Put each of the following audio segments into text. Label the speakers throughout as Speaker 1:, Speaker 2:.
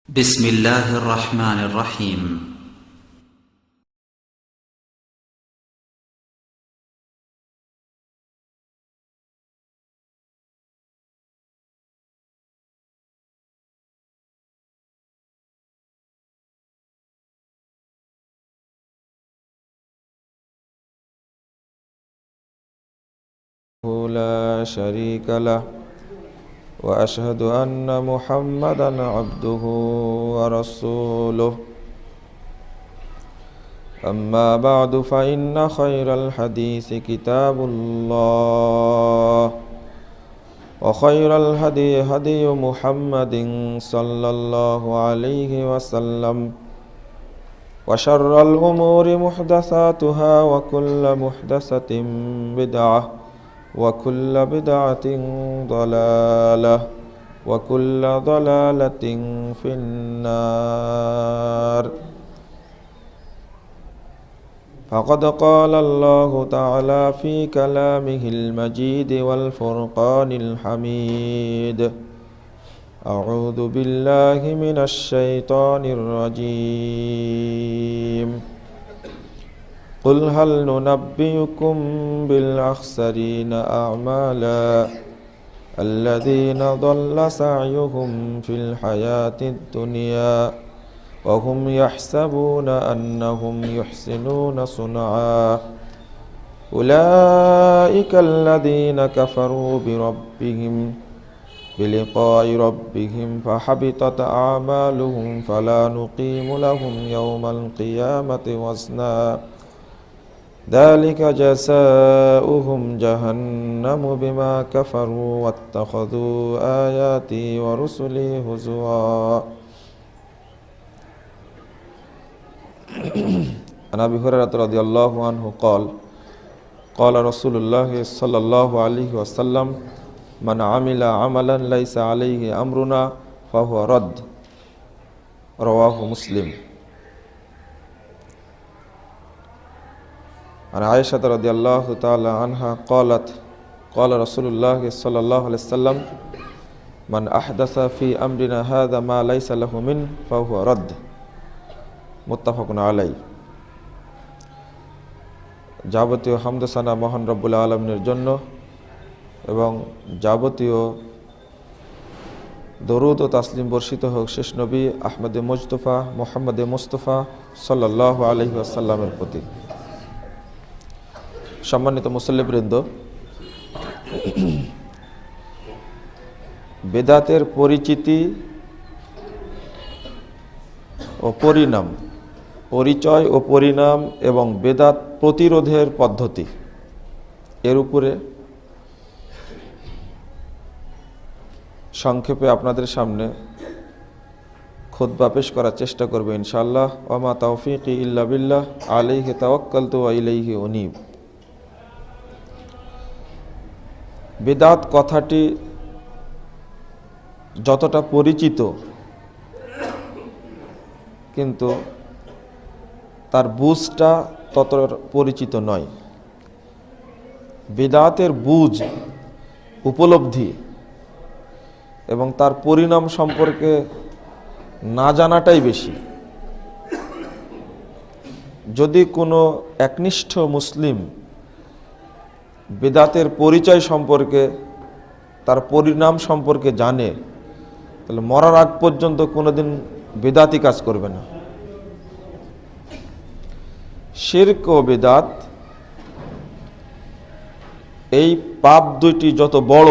Speaker 1: بسم الله الرحمن الرحيم.
Speaker 2: لا شريك له وأشهد أن محمدا عبده ورسوله أما بعد فإن خير الحديث كتاب الله وخير الهدي هدي محمد صلى الله عليه وسلم وشر الأمور محدثاتها وكل محدثة بدعة وكل بدعة ضلالة وكل ضلالة في النار. فقد قال الله تعالى في كلامه المجيد والفرقان الحميد: أعوذ بالله من الشيطان الرجيم. قل هل ننبئكم بالأخسرين أعمالا الذين ضل سعيهم في الحياة الدنيا وهم يحسبون أنهم يحسنون صنعا أولئك الذين كفروا بربهم بلقاء ربهم فحبطت أعمالهم فلا نقيم لهم يوم القيامة وزنا ذلك جزاؤهم جهنم بما كفروا واتخذوا آياتي ورسلي هزوا. عن أبي هريرة رضي الله عنه قال قال رسول الله صلى الله عليه وسلم: من عمل عملا ليس عليه أمرنا فهو رد. رواه مسلم. عن عائشة رضي الله تعالى عنها قالت قال رسول الله صلى الله عليه وسلم: من أحدث في أمرنا هذا ما ليس له منه فهو رد. মুত্তাফাক আলাইহি। যাবতীয় হামদ সানা মহান রব্বুল আলামিনের জন্য এবং যাবতীয় দরুদ ও তাসলিম বর্ষিত হোক শেষ নবী আহমদে মুজতফা মুহাম্মদে মুস্তাফা সাল্লাল্লাহু আলাইহি ওয়াসাল্লামের প্রতি। সম্মানিত মুসল্লিবৃন্দ, বেদাতের পরিচিতি ও পরিণাম, পরিচয় ও পরিণাম এবং বেদাত প্রতিরোধের পদ্ধতি, এর উপরে সংক্ষেপে আপনাদের সামনে খুতবা পেশ করার চেষ্টা করব ইনশাআল্লাহ। ওয়া মা তাওফীকি ইল্লা বিল্লাহ আলাইহি তাওয়াক্কালতু ওয়া ইলাইহি উনীব। বেদাত কথাটি যতটা পরিচিত, কিন্তু তার বুঝটা ততটা পরিচিত নয়। বেদাতের বুঝ, উপলব্ধি এবং তার পরিণাম সম্পর্কে না জানাটাই বেশি। যদি কোনো একনিষ্ঠ মুসলিম বেদাতের পরিচয় সম্পর্কে, তার পরিণাম সম্পর্কে জানে, তাহলে মরার আগ পর্যন্ত কোনোদিন বেদাতি কাজ করবে না। শিরক ও বেদাত, এই পাপ দুইটি যত বড়,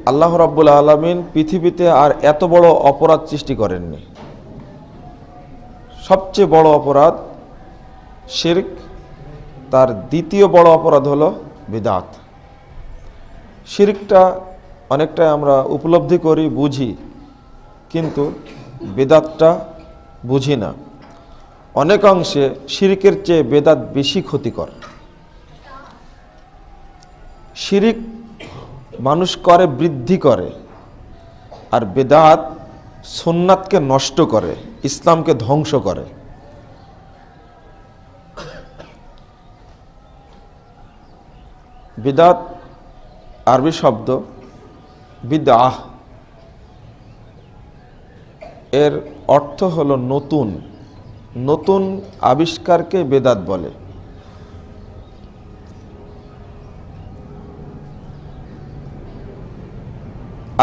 Speaker 2: আল্লাহ রাব্বুল আলামিন পৃথিবীতে আর এত বড় অপরাধ সৃষ্টি করেননি। সবচেয়ে বড় অপরাধ শিরক, তার দ্বিতীয় বড় অপরাধ হলো বিদআত। শিরকটা অনেকটাই আমরা উপলব্ধি করি, বুঝি, কিন্তু বিদআতটা বুঝি না। অনেকাংশে শিরকের চেয়ে বিদআত বেশি ক্ষতিকর। শিরক মানুষ করে, বৃদ্ধি করে, আর বিদআত সুন্নাতকে নষ্ট করে, ইসলামকে ধ্বংস করে। বিদআত আরবি শব্দ বিদআহ, এর অর্থ হলো নতুন, নতুন আবিষ্কারকে বেদাত বলে।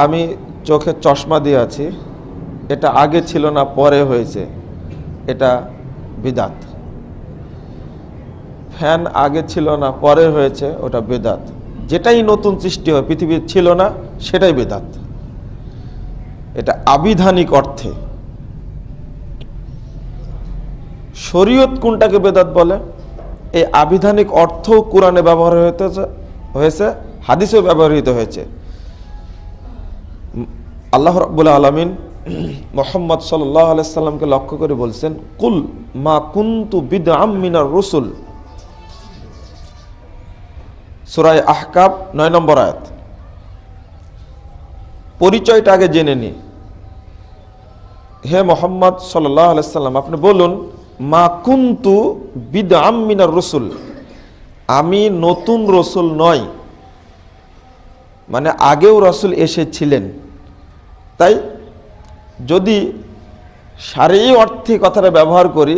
Speaker 2: আমি চোখে চশমা দিয়ে আছি, এটা আগে ছিল না, পরে হয়েছে, এটা বিদাত। ফ্যান আগে ছিল না, পরে হয়েছে, ওটা বেদাত। যেটাই নতুন সৃষ্টি হয় পৃথিবীর ছিল না, সেটাই বেদাত। এটা আবিধানিক অর্থে। শরীয়ত কোনটাকে বেদাত বলে? এই আবিধানিক অর্থ কোরআনে ব্যবহার হয়েছে, হাদিসেও ব্যবহৃত হয়েছে। আল্লাহ রাব্বুল আলামিন মুহাম্মদ সাল্লাল্লাহু আলাইহি সাল্লামকে লক্ষ্য করে বলছেন, কুল মা কুনতু বিদআম মিনার রাসূল, সূরা আহকাব 9 নম্বর আয়াত। পরিচয়টা আগে জেনে নি। হে মুহাম্মদ সাল্লাল্লাহু আলাইহি সাল্লাম, আপনি বলুন, মা কুনতু বিদআম মিনার রাসূল, আমি নতুন রসুল নই, মানে আগেও রসুল এসেছিলেন। তাই যদি শারঈ অর্থে কথাটা ব্যবহার করি,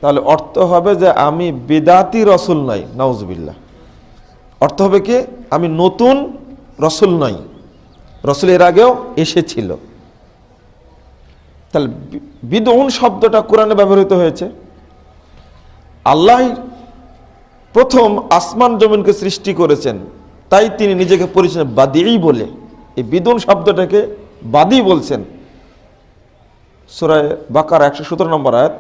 Speaker 2: তাহলে অর্থ হবে যে আমি বিদাতি রসুল নই, নাউজুবিল্লাহ। অর্থ হবে কি, আমি নতুন রসুল নই, রসুল এর আগেও এসেছিল। তাহলে বিদউন শব্দটা কোরআনে ব্যবহৃত হয়েছে। আল্লাহ প্রথম আসমান জমিনকে সৃষ্টি করেছেন, তাই তিনি নিজেকে পরিচয় বাদিই বলে, এই বিদউন শব্দটাকে বাদি বলছেন। সূরা বাকারা 117 নম্বর আয়াত,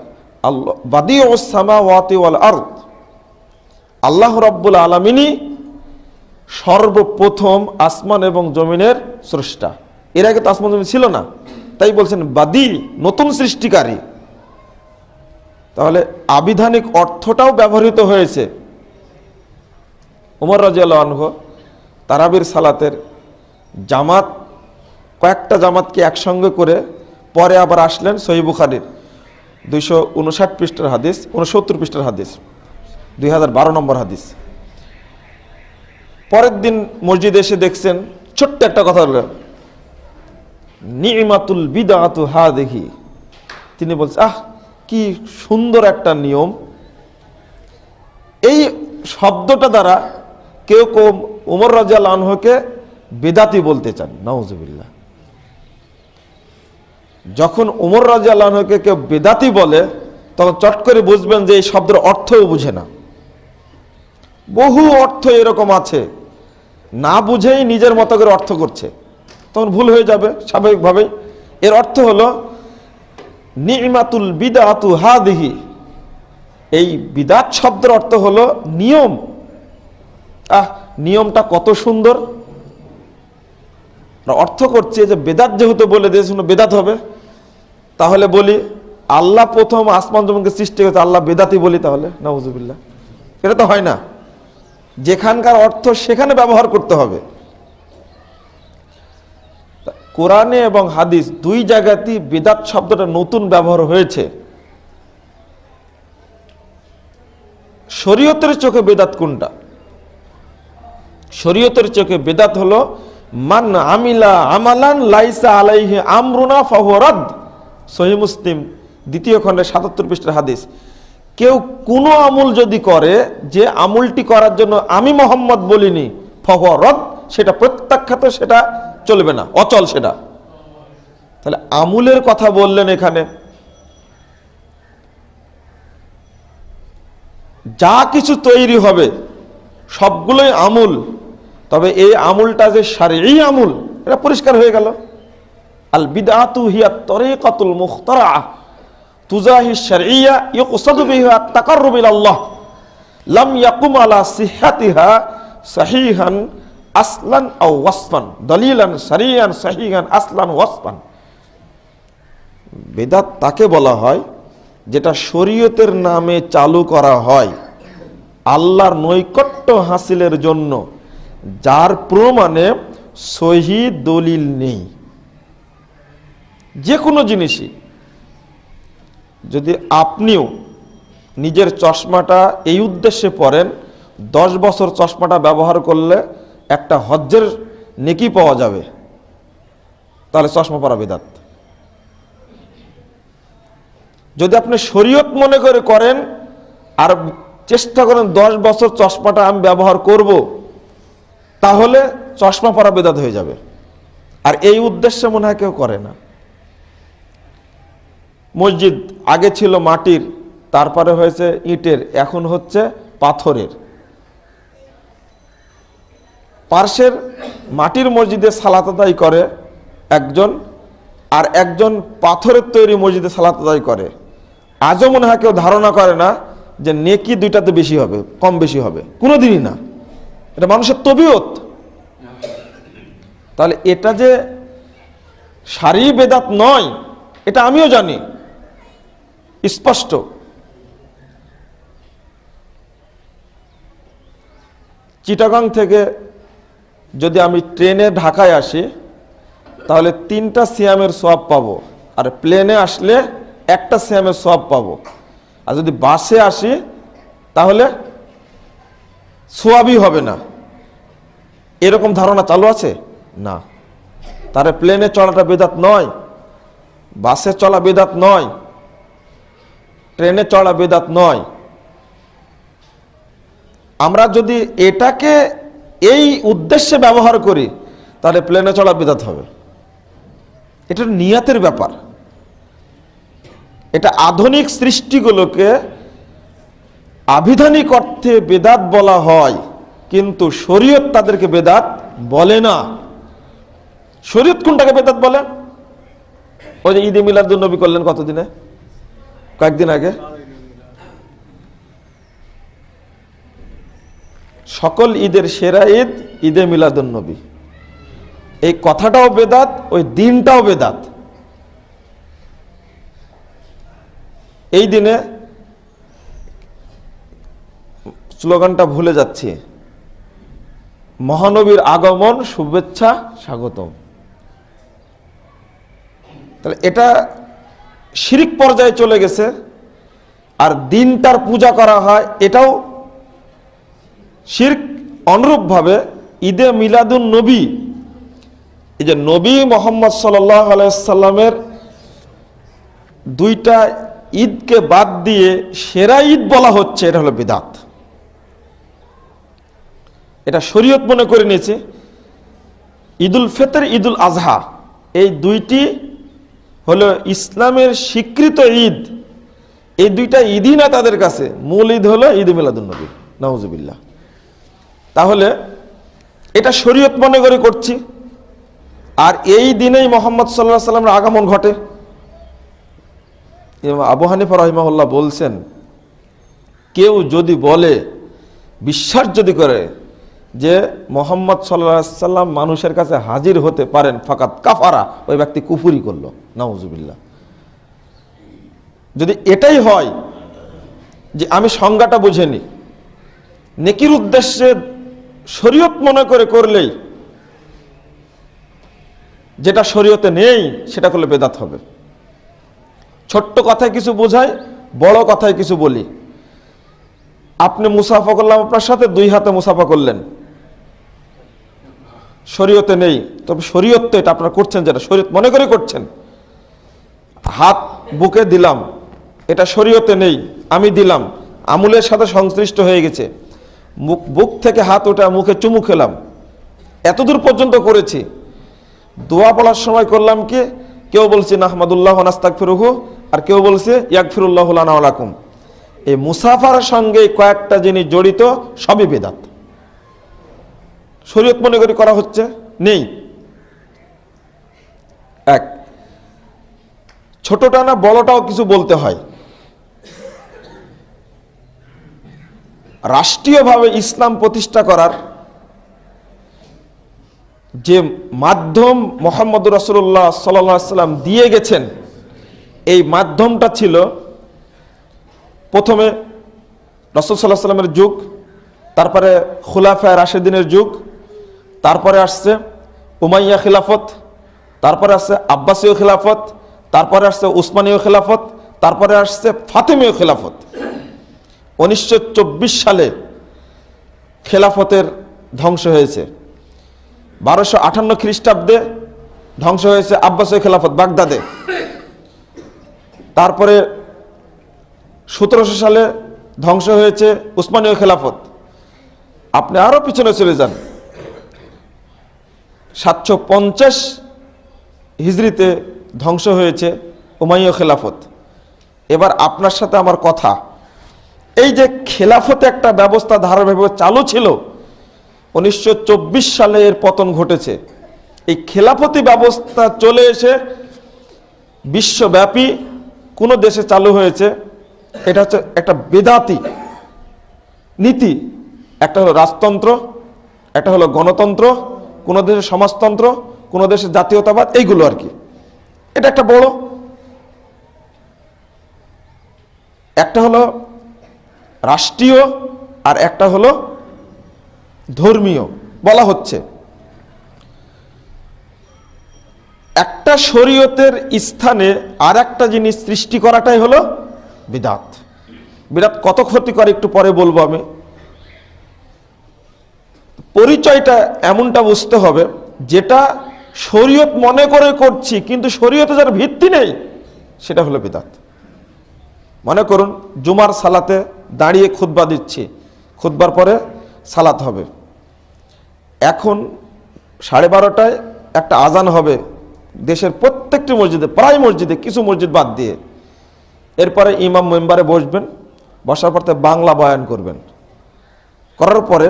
Speaker 2: আল্লাহ বাদিউস সামাওয়াতি ওয়াল আরদ, আল্লাহ রাব্বুল আলামিনই সর্বপ্রথম আসমান এবং জমিনের স্রষ্টা। এর আগে তো আসমান জমিন ছিল না, তাই বলছেন বাদি, নতুন সৃষ্টিকারী। তাহলে আবিধানিক অর্থটাও ব্যবহৃত হয়েছে। ওমর রাদিয়াল্লাহু আনহু তারাবির সালাতের জামাত, কয়েকটা জামাতকে একসঙ্গে করে পরে আবার আসলেন। সহিহ বুখারীর 259 পৃষ্ঠার হাদিস, 69 পৃষ্ঠার হাদিস, 2012 নম্বর হাদিস। পরের দিন মসজিদে এসে দেখছেন ছোট্ট একটা কথা হলো, নি'মাতুল বিদআতু হাযিহি। তিনি বলছেন, আহ কি সুন্দর একটা নিয়ম। এই শব্দটা দ্বারা কেউ কেউ ওমর রাদিয়াল্লাহু আনহুকে বিদাতি বলতে চান, নাউজুবিল্লাহ। যখন ওমর রাদিয়াল্লাহু আনহুকে কেউ বিদাতি বলে, তখন চট করে বুঝবেন যে এই শব্দের অর্থও বুঝে না। বহু অর্থ এরকম আছে, না বুঝেই নিজের মতো করে অর্থ করছে, তখন ভুল হয়ে যাবে স্বাভাবিকভাবেই। এর অর্থ হলো নি'মাতুল বিদআতু হাযিহি, এই বিদাত শব্দের অর্থ হলো নিয়ম। আহ নিয়মটা কত সুন্দর। অর্থ করছে যে বেদাত যেহেতু বলে দিয়েছে বেদাত হবে, তাহলে বলি আল্লাহ প্রথম আসমান জমিনকে সৃষ্টি করেছে, আল্লাহ বেদাতি বলি, তাহলে নাউজুবিল্লাহ। এটা তো হয় না। যেখানকার অর্থ সেখানে ব্যবহার করতে হবে। কোরআনে এবং হাদিস দুই জায়গাতেই বিদাত শব্দটা নতুন ব্যবহার হয়েছে। শরীয়তের চোখে বেদাত কোনটা? শরীয়তের চোখে বেদাত হলো মান আমিলা আমালান লাইসা আলাইহি আমরুনা ফাহুয়া রাদ। সহিহ মুসলিম 2য় খণ্ডে 77 পৃষ্ঠার হাদিস। কেউ কোনো আমল যদি করে, যে আমলটি করার জন্য আমি মোহাম্মদ বলিনি, ফাহুয়া রাদ, সেটা প্রত্যাখ্যাত, সেটা চলবে না, অচল সেটা। তাহলে আমলের কথা বললেন এখানে। যা কিছু তৈরি হবে সবগুলোই আমল, তবে এই আমলটা যে শারঈ আমল, এটা পরিষ্কার হয়ে গেল। আল বিদআতু হিয়া তরিকাতুল মুখতারাআ তুজাহি শারঈয়া ইউকসাদু বিহা আত-তাকাররুব ইলা আল্লাহ লাম ইয়াকুম আলা সিহহাতিহা সহিহান আসলান আও ওয়াসফান দলিলান শারঈয়ান সহিহান আসলান ওয়াসফান। বিদআত তাকে বলা হয় যেটা শরীয়তের নামে চালু করা হয় আল্লাহর নৈকট্য হাসিলের জন্য, যার প্রমাণে সহিহ দলিল নেই। যে কোনো জিনিসই, যদি আপনিও নিজের চশমাটা এই উদ্দেশ্যে পরেন, 10 বছর চশমাটা ব্যবহার করলে একটা হজ্জের নেকি পাওয়া যাবে, তাহলে চশমা পরা বিদআত। যদি আপনি শরীয়ত মনে করে করেন আর চেষ্টা করেন 10 বছর চশমাটা আমি ব্যবহার করব, তাহলে চশমা পরা বেদাত হয়ে যাবে। আর এই উদ্দেশ্যে মনে হয় কেউ করে না। মসজিদ আগে ছিল মাটির, তারপরে হয়েছে ইটের, এখন হচ্ছে পাথরের। পার্শ্বের মাটির মসজিদে সালাত আদায় করে একজন, আর একজন পাথরের তৈরি মসজিদে সালাত আদায় করে। আজও মনে হয় কেউ ধারণা করে না যে নেকি দুইটাতে বেশি হবে, কম বেশি হবে, কোনোদিনই না। এটা মানুষের তবিয়ত। তাহলে এটা যে সারি বেদাত নয়, এটা আমিও জানি স্পষ্ট। চিটাগাং থেকে যদি আমি ট্রেনে ঢাকায় আসি, তাহলে 3টা সিয়ামের সওয়াব পাবো, আর প্লেনে আসলে 1টা সিয়ামের সওয়াব পাবো। আর যদি বাসে আসি তাহলে সওয়াবই হবে না। এরকম ধারণা চালু আছে না। তারে প্লেনে চলাটা বেদাত নয়, বাসে চলা বেদাত নয়, ট্রেনে চলা বেদাত নয়। আমরা যদি এটাকে এই উদ্দেশ্যে ব্যবহার করি, তাহলে প্লেনে চলা বেদাত হবে। এটা নিয়তের ব্যাপার। এটা আধুনিক সৃষ্টিগুলোকে আবিধানিক অর্থে বেদাত বলা হয়, কিন্তু শরীয়ত তাদেরকে বেদাত বলে না। শরীয়ত কোনটাকে বেদাত বলে? ওই যে ঈদে মিলাদুন নবী করলেন কতদিনে? কয়েকদিন আগে। সকল ঈদের সেরা ঈদ ঈদে মিলাদুন নবী, এই কথাটাও বেদাত, ওই দিনটাও বেদাত। এই দিনে স্লোগানটা ভুলে যাচ্ছি, মহানবীর আগমন, শুভেচ্ছা, স্বাগতম। তাহলে এটা শিরিক পর্যায়ে চলে গেছে। আর দিনটার পূজা করা হয়, এটাও শিরক। অনুরূপভাবে ঈদে মিলাদুন নবী, এই যে নবী মুহাম্মদ সাল্লাল্লাহু আলাইহি সাল্লামের 2টা ঈদকে বাদ দিয়ে সেরা ঈদ বলা হচ্ছে, এটা হলো বিদআত। এটা শরীয়ত মনে করে নিয়েছে। ঈদুল ফিতর, ঈদুল আজহা, এই 2টি হলো ইসলামের স্বীকৃত ঈদ। এই 2টা ঈদই না তাদের কাছে, মূল ঈদ হলো ঈদ মিলাদুন নবী। নাউজুবিল্লাহ। তাহলে এটা শরীয়ত মনে করে করছি, আর এই দিনেই মুহাম্মদ সাল্লাল্লাহু আলাইহি সাল্লামের আগমন ঘটে। আবু হানিফা রাহিমাহুল্লাহ বলছেন, কেউ যদি বলে, বিশ্বাস যদি করে যে মুহাম্মদ সাল্লাল্লাহু আলাইহি সাল্লাম মানুষের কাছে হাজির হতে পারেন, ফাকাত কাফারা, ওই ব্যক্তি কুফরি করলো। নাউজুবিল্লাহ। যদি এটাই হয় যে আমি সংজ্ঞাটা বুঝেনি, নেকির উদ্দেশ্যে শরীয়ত মনে করে করলেই, যেটা শরীয়তে নেই সেটা করলে বেদাত হবে। ছোট্ট কথায় কিছু বোঝায়, বড় কথায় কিছু বলি। আপনি মুসাফা করলাম আপনার সাথে, 2 হাতে মুসাফা করলেন, শরীয়তে নেই, তবে শরীয়ত তো এটা আপনারা করছেন, যেটা শরীয়ত মনে করে করছেন। হাত বুকে দিলাম, এটা শরীয়তে নেই, আমি দিলাম, আমুলের সাথে সংশ্লিষ্ট হয়ে গেছে। বুক থেকে হাত ওটা মুখে চুমু খেলাম, এতদূর পর্যন্ত করেছি। দোয়া বলার সময় করলাম কি, কেউ বলছে নাহমাদুল্লাহ ওয়া নাস্তাগফিরুহু, আর কেউ বলছে ইয়াগফিরুল্লাহু লানা ওয়া লাকুম। এই মুসাফার সঙ্গে কয়েকটা জিনিস জড়িত, সবই বেদাত। শরীয়ত মনে করে করা হচ্ছে, নেই। এক, ছোটটা না বড়টাও কিছু বলতে হয়। রাষ্ট্রীয়ভাবে ইসলাম প্রতিষ্ঠা করার যে মাধ্যম মুহাম্মদ রাসূলুল্লাহ সাল্লাল্লাহু আলাইহি সাল্লাম দিয়ে গেছেন, এই মাধ্যমটা ছিল প্রথমে রাসূল সাল্লাল্লাহু আলাইহি সাল্লামের যুগ, তারপরে খুলাফায়ে রাশিদিনের যুগ, তারপরে আসছে উমাইয়া খিলাফত, তারপরে আসছে আব্বাসীয় খিলাফত, তারপরে আসছে উসমানীয় খিলাফত, তারপরে আসছে ফাতেমীয় খিলাফত। 1924 সালে খেলাফতের ধ্বংস হয়েছে। 1258 খ্রিস্টাব্দে ধ্বংস হয়েছে আব্বাসীয় খেলাফত বাগদাদে। তারপরে 1700 সালে ধ্বংস হয়েছে উসমানীয় খেলাফত। আপনি আরো পিছনে চলে যান, 750 হিজরিতে ধ্বংস হয়েছে উমাইয়া খেলাফত। এবার আপনার সাথে আমার কথা, এই যে খেলাফতে একটা ব্যবস্থা ধারাবাহিকভাবে চালু ছিল, 1924 সালে এর পতন ঘটেছে। এই খেলাফতি ব্যবস্থা চলে এসে বিশ্বব্যাপী কোন দেশে চালু হয়েছে, এটা হচ্ছে একটা বেদাতি নীতি। একটা হলো রাজতন্ত্র, একটা হলো গণতন্ত্র, কোন দেশে সমাজতন্ত্র, কোন দেশে জাতীয়তাবাদ, এইগুলো আর কি। এটা একটা বড়, একটা হলো রাষ্ট্রীয় আর একটা হলো ধর্মীয় বলা হচ্ছে। একটা শরীয়তের স্থানে আর একটা জিনিস সৃষ্টি করাটাই হলো বিদআত। বিদআত কত ক্ষতি করে একটু পরে বলবো আমি। পরিচয়টা এমনটা বুঝতে হবে, যেটা শরীয়ত মনে করে করছি কিন্তু শরীয়তে যার ভিত্তি নেই, সেটা হলো বিদআত। মনে করুন জুমার সালাতে দাঁড়িয়ে খুতবা দিচ্ছি, খুতবার পরে সালাত হবে। এখন 12:30টায় একটা আজান হবে দেশের প্রত্যেকটি মসজিদে, প্রায় মসজিদে, কিছু মসজিদ বাদ দিয়ে। এরপরে ইমাম মেম্বারে বসবেন, বসার পর বাংলা বয়ান করবেন, করার পরে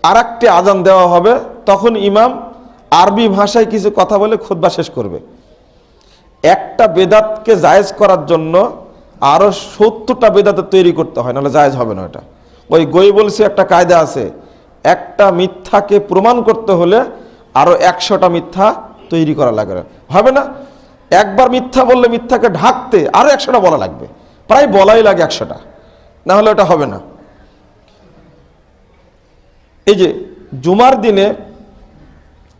Speaker 2: আর একটি আজান দেওয়া হবে, তখন ইমাম আরবি ভাষায় কিছু কথা বলে খুতবা শেষ করবে। একটা বেদাতকে জায়েজ করার জন্য আরো 70টা বেদাত তৈরি করতে হয়, নাহলে জায়েজ হবে না। এটা ওই বলছে একটা কায়দা আছে, একটা মিথ্যাকে প্রমাণ করতে হলে আরো 100টা মিথ্যা তৈরি করা লাগবে, হবে না? একবার মিথ্যা বললে মিথ্যাকে ঢাকতে আরো 100টা বলা লাগবে, প্রায় বলাই লাগে 100টা, না হলে এটা হবে না। এই যে জুমার দিনে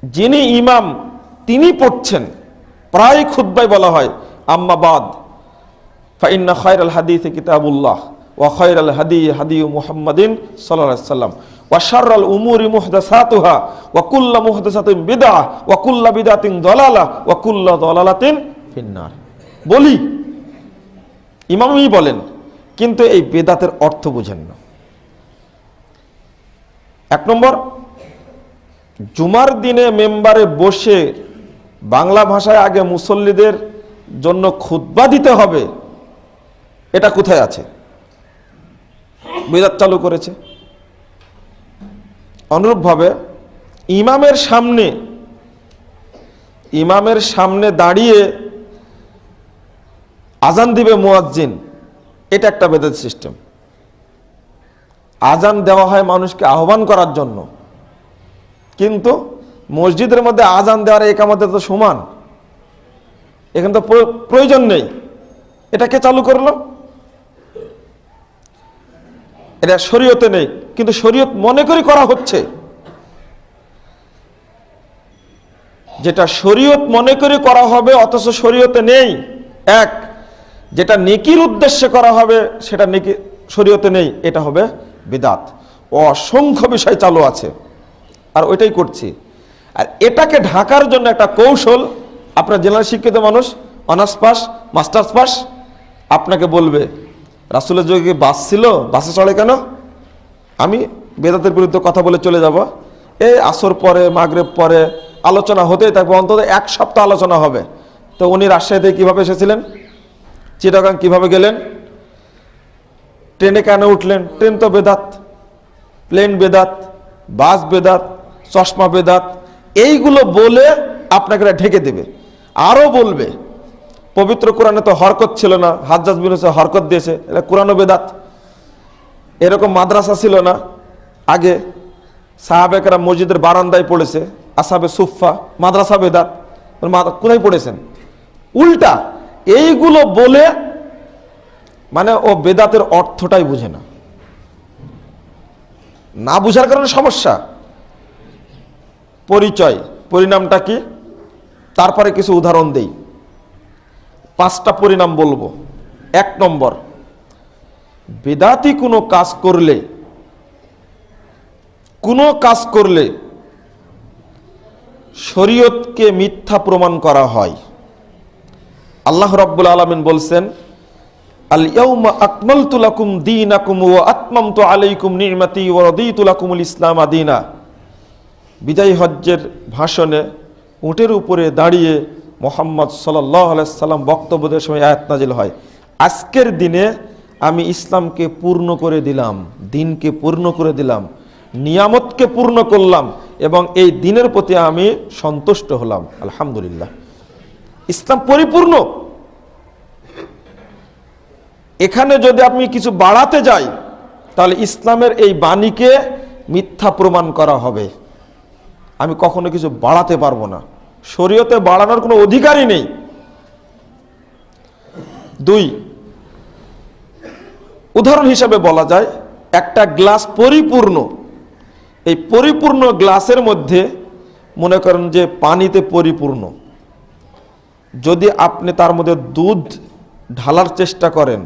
Speaker 2: যিনি ইমাম তিনি পড়ছেন, প্রায় খুতবায় বলা হয় আম্মা বাদ ফাইন্না খায়রাল হাদিসি কিতাবুল্লাহ ওয়া খায়রাল হাদি হাদি মুহাম্মাদিন সাল্লাল্লাহু আলাইহি ওয়াসাল্লাম ওয়া শাররাল উমুরি মুহদাসাতুহা ওয়া কুল্লু মুহদাসাতিন বিদআহ ওয়া কুল্লু বিদআতিন দালালাহ ওয়া কুল্লু দালালাতিন ফিন্নার। বলি ইমামই বলেন, কিন্তু এই বেদাতের অর্থ বুঝেন না। 1 নম্বর, জুমার দিনে মেম্বারে বসে বাংলা ভাষায় আগে মুসল্লিদের জন্য খুতবা দিতে হবে, এটা কোথায় আছে? বিদআত চালু করেছে। অনুরূপভাবে ইমামের সামনে দাঁড়িয়ে আজান দিবে মুয়াজ্জিন, এটা একটা বেদাত সিস্টেম। আজান দেওয়া হয় মানুষকে আহ্বান করার জন্য, কিন্তু মসজিদের মধ্যে আজান দেওয়ার ইকামতের তো সমান, এখানে তো প্রয়োজন নেই। এটা কে চালু করলো? এটা শরীয়তে নেই, কিন্তু শরীয়ত মনে করে করা হচ্ছে। যেটা শরীয়ত মনে করে করা হবে অথচ শরীয়তে নেই, এক, যেটা নেকির উদ্দেশ্যে করা হবে সেটা নেকি শরীয়তে নেই, এটা হবে বিদআত। অসংখ্য বিষয় চালু আছে আর ওইটাই করছি। আর এটাকে ঢাকার জন্য একটা কৌশল, আপনার জেনারেল শিক্ষিত মানুষ, অনার্স পাস, মাস্টার্স পাস, আপনাকে বলবে রাসূলের যুগে বাস ছিল, বাসে চড়ে কেন? আমি বেদাতের বিরুদ্ধে কথা বলে চলে যাব। এই আসর পরে, মাগরিব পরে আলোচনা হতেই থাকবে, অন্তত 1 সপ্তাহ আলোচনা হবে। তো উনি রাজশাহীতে কিভাবে এসেছিলেন, চিটাগাং কিভাবে গেলেন, ট্রেনে কেন উঠলেন? ট্রেন তো বেদাত, প্লেন বেদাত, বাস বেদাত, চশমা বেদাত, এইগুলো বলে আপনাকে ঢেকে দেবে। আরো বলবে পবিত্র কোরআনে তো হরকত ছিল না, হাজ্জাজ বিন ইউসুফ হরকত দিয়েছে, এটা কোরআনও বেদাত। এরকম মাদ্রাসা ছিল না আগে, সাহাবেকেরা মসজিদের বারান্দায় পড়েছে, আসহাবে সুফফা, মাদ্রাসা বেদাত, কোথায় পড়েছেন? উল্টা এইগুলো বলে, মানে ও বেদাতের অর্থটাই বুঝে না, না বুঝার কারণে সমস্যা। পরিচয়, পরিণামটা কি, তারপরে কিছু উদাহরণ দেই। 5টা পরিণাম বলবো। 1 নম্বর, বেদাতি কোনো কাজ করলে শরীয়তকে মিথ্যা প্রমাণ করা হয়। আল্লাহ রাব্বুল আলামিন বলছেন, আল ইয়াউমা আকমালতু লাকুম দীনাকুম ওয়া আতমামতু আলাইকুম নি'মাতি ওয়া রাদিতু লাকুমুল ইসলাম দীনা। বিদায় হজ্জের ভাষণে উটের উপরে দাঁড়িয়ে মুহাম্মদ সাল্লাল্লাহু আলাইহি সাল্লাম বক্তব্য দেওয়ার সময় আয়াত নাজিল হয়, আজকের দিনে আমি ইসলামকে পূর্ণ করে দিলাম, দিনকে পূর্ণ করে দিলাম, নিয়ামতকে পূর্ণ করলাম এবং এই দিনের প্রতি আমি সন্তুষ্ট হলাম। আলহামদুলিল্লাহ, ইসলাম পরিপূর্ণ। এখানে যদি আপনি কিছু বাড়াতে যাই তাহলে ইসলামের এই বাণীকে মিথ্যা প্রমাণ করা হবে। আমি কখনো কিছু বাড়াতে পারবো না, শরীয়তে বাড়ানোর কোনো অধিকারই নেই। 2, উদাহরণ হিসাবে বলা যায় একটা গ্লাস পরিপূর্ণ, এই পরিপূর্ণ গ্লাসের মধ্যে মনে করেন যে পানিতে পরিপূর্ণ, যদি আপনি তার মধ্যে দুধ ঢালার চেষ্টা করেন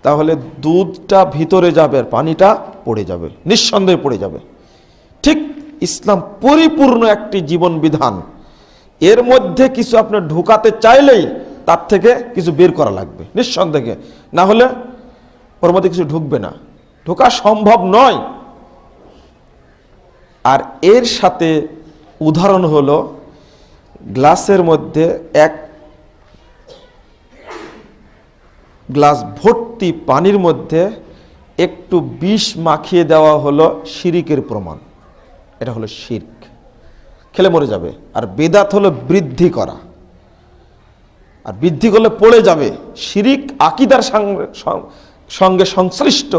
Speaker 2: তাহলে দুধটা ভিতরে যাবে আর পানিটা পড়ে যাবে, নিঃসন্দেহে পড়ে যাবে। ঠিক ইসলাম পরিপূর্ণ একটি জীবন বিধান, এর মধ্যে কিছু আপনি ঢুকাতে চাইলেই তার থেকে কিছু বের করা লাগবে নিঃসন্দেহে, না হলে ওর মধ্যে কিছু ঢুকবে না, ঢোকা সম্ভব নয়। আর এর সাথে উদাহরণ হলো গ্লাসের মধ্যে এক গ্লাস ভর্তি পানির মধ্যে একটু বিষ মাখিয়ে দেওয়া হলো শিরিকের প্রমাণ। এটা হলো শিরক, খেলে মরে যাবে। আর বেদাত হলো বৃদ্ধি করা, আর বৃদ্ধি করলে পড়ে যাবে। শিরিক আকীদার সঙ্গে সংশ্লিষ্ট,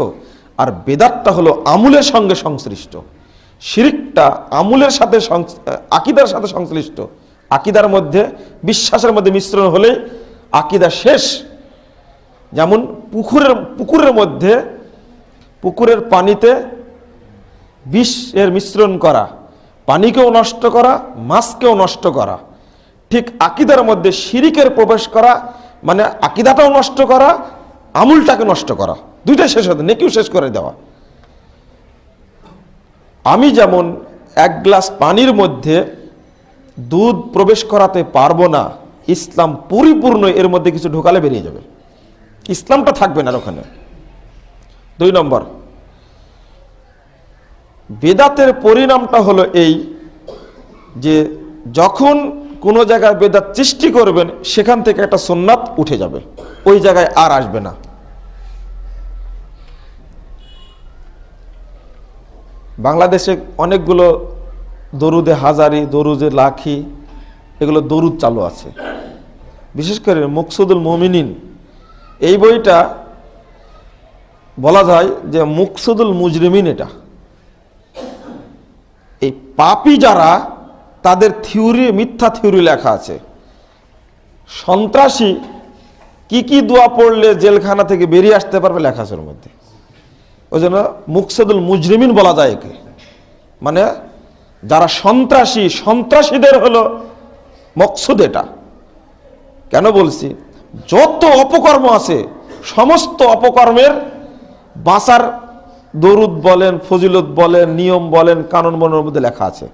Speaker 2: আর বেদাতটা হলো আমলের সঙ্গে সংশ্লিষ্ট। শিরিকটা আমলের সাথে আকীদার সাথে সংশ্লিষ্ট। আকীদার মধ্যে বিশ্বাসের মধ্যে মিশ্রণ হলে আকীদা শেষ। যেমন পুকুরের মধ্যে পুকুরের পানিতে বিষের মিশ্রণ করা, পানিকেও নষ্ট করা, মাছকেও নষ্ট করা। ঠিক আকীদার মধ্যে শিরিকের প্রবেশ করা মানে আকীদাটাও নষ্ট করা, আমলটাকে নষ্ট করা, দুইটাই শেষ হতে, নেকিও শেষ করে দেওয়া। আমি যেমন এক গ্লাস পানির মধ্যে দুধ প্রবেশ করাতে পারবো না, ইসলাম পরিপূর্ণ, এর মধ্যে কিছু ঢোকালে বেরিয়ে যাবে, ইসলামটা থাকবে না ওখানে। 2 নম্বর, বেদাতের পরিণামটা হলো এই যে যখন কোনো জায়গায় বেদাত সৃষ্টি করবেন সেখান থেকে একটা সুন্নাত উঠে যাবে, ওই জায়গায় আর আসবে না। বাংলাদেশে অনেকগুলো দরুদে হাজারি, দরুদে লাখি, এগুলো দরুদ চালু আছে। বিশেষ করে মুকসুদুল মুমিনিন, এই বইটা বলা যায় যে মুকসুদুল মুজরিমিন। এটা এই পাপী যারা, তাদের থিওরি, মিথ্যা থিওরি লেখা আছে। সন্ত্রাসী কি কি দোয়া পড়লে জেলখানা থেকে বেরিয়ে আসতে পারবে লেখা আছে ওর মধ্যে। ওই জন্য মুকসুদুল মুজরিমিন বলা যায় একে। মানে যারা সন্ত্রাসী, সন্ত্রাসীদের হলো মকসুদ এটা। কেন বলছি, যত অপকর্ম আছে সমস্ত অপকর্মের বাঁচার দরুদ বলেন, ফজিলত বলেন, নিয়ম বলেন, কানুন বলের মধ্যে লেখা আছে।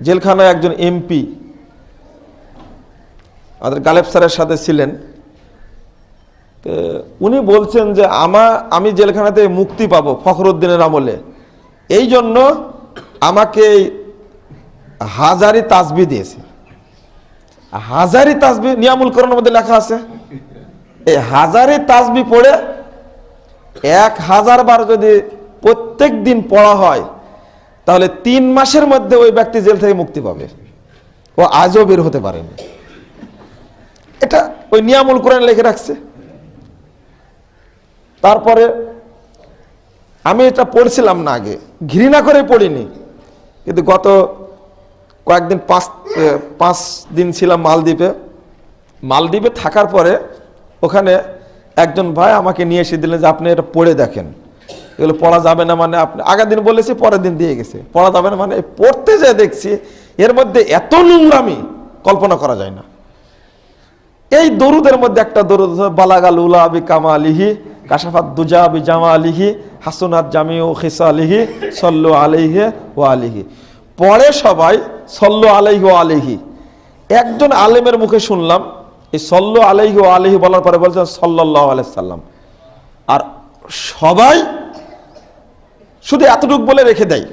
Speaker 2: জেলখানায় একজন এমপি আমাদের গালেব স্যারের সাথে ছিলেন, তো উনি বলছেন যে আমি জেলখানাতে মুক্তি পাবো ফখরুদ্দিনের আমলে, এই জন্য আমাকে হাজারি তাসবিহ দিয়েছে। হাজারি তাসবিহ নিয়ামুল কোরআনের মধ্যে লেখা আছে। এই হাজারি তাসবিহ পড়ে 1000 বার যদি প্রত্যেক দিন পড়া হয় তাহলে 3 মাসের মধ্যে ওই ব্যক্তি জেল থেকে মুক্তি পাবে, ও আজও বের হতে পারেনি। এটা ওই নিয়ামুল কোরআন লিখে রাখছে। তারপরে আমি এটা পড়ছিলাম না, আগে ঘৃণা করে পড়িনি, কিন্তু গত কয়েকদিন 5 দিন ছিলাম মালদ্বীপে থাকার পরে ওখানে একজন ভাই আমাকে নিয়ে এসে দিলেন যে আপনি এটা পড়ে দেখেন, এগুলো পড়া যাবে না। মানে আপনি আগের দিন বলেছি, পরের দিন দিয়ে গেছে, পড়া যাবে না। মানে পড়তে যেয়ে দেখছি এর মধ্যে এত নোংরামি কল্পনা করা যায় না। এই দরুদের মধ্যে একটা দরুদ, বালাগাল উলা বি কামালিহি, কাশাফাত দুজা বি জামালিহি, হাসনাত জামিউ খিসালিহি, সাল্লু আলাইহি ওয়া আলিহি। পড়ে সবাই সাল্লু আলাইহি ওয়া আলিহি। একজন আলেমের মুখে শুনলাম এই সল্লু আলাইহি ওয়া আলিহি বলার পরে বলছেন সাল্লাল্লাহু আলাইহি সাল্লাম। আর সবাই শুধু এতটুকু বলে রেখে দেয়,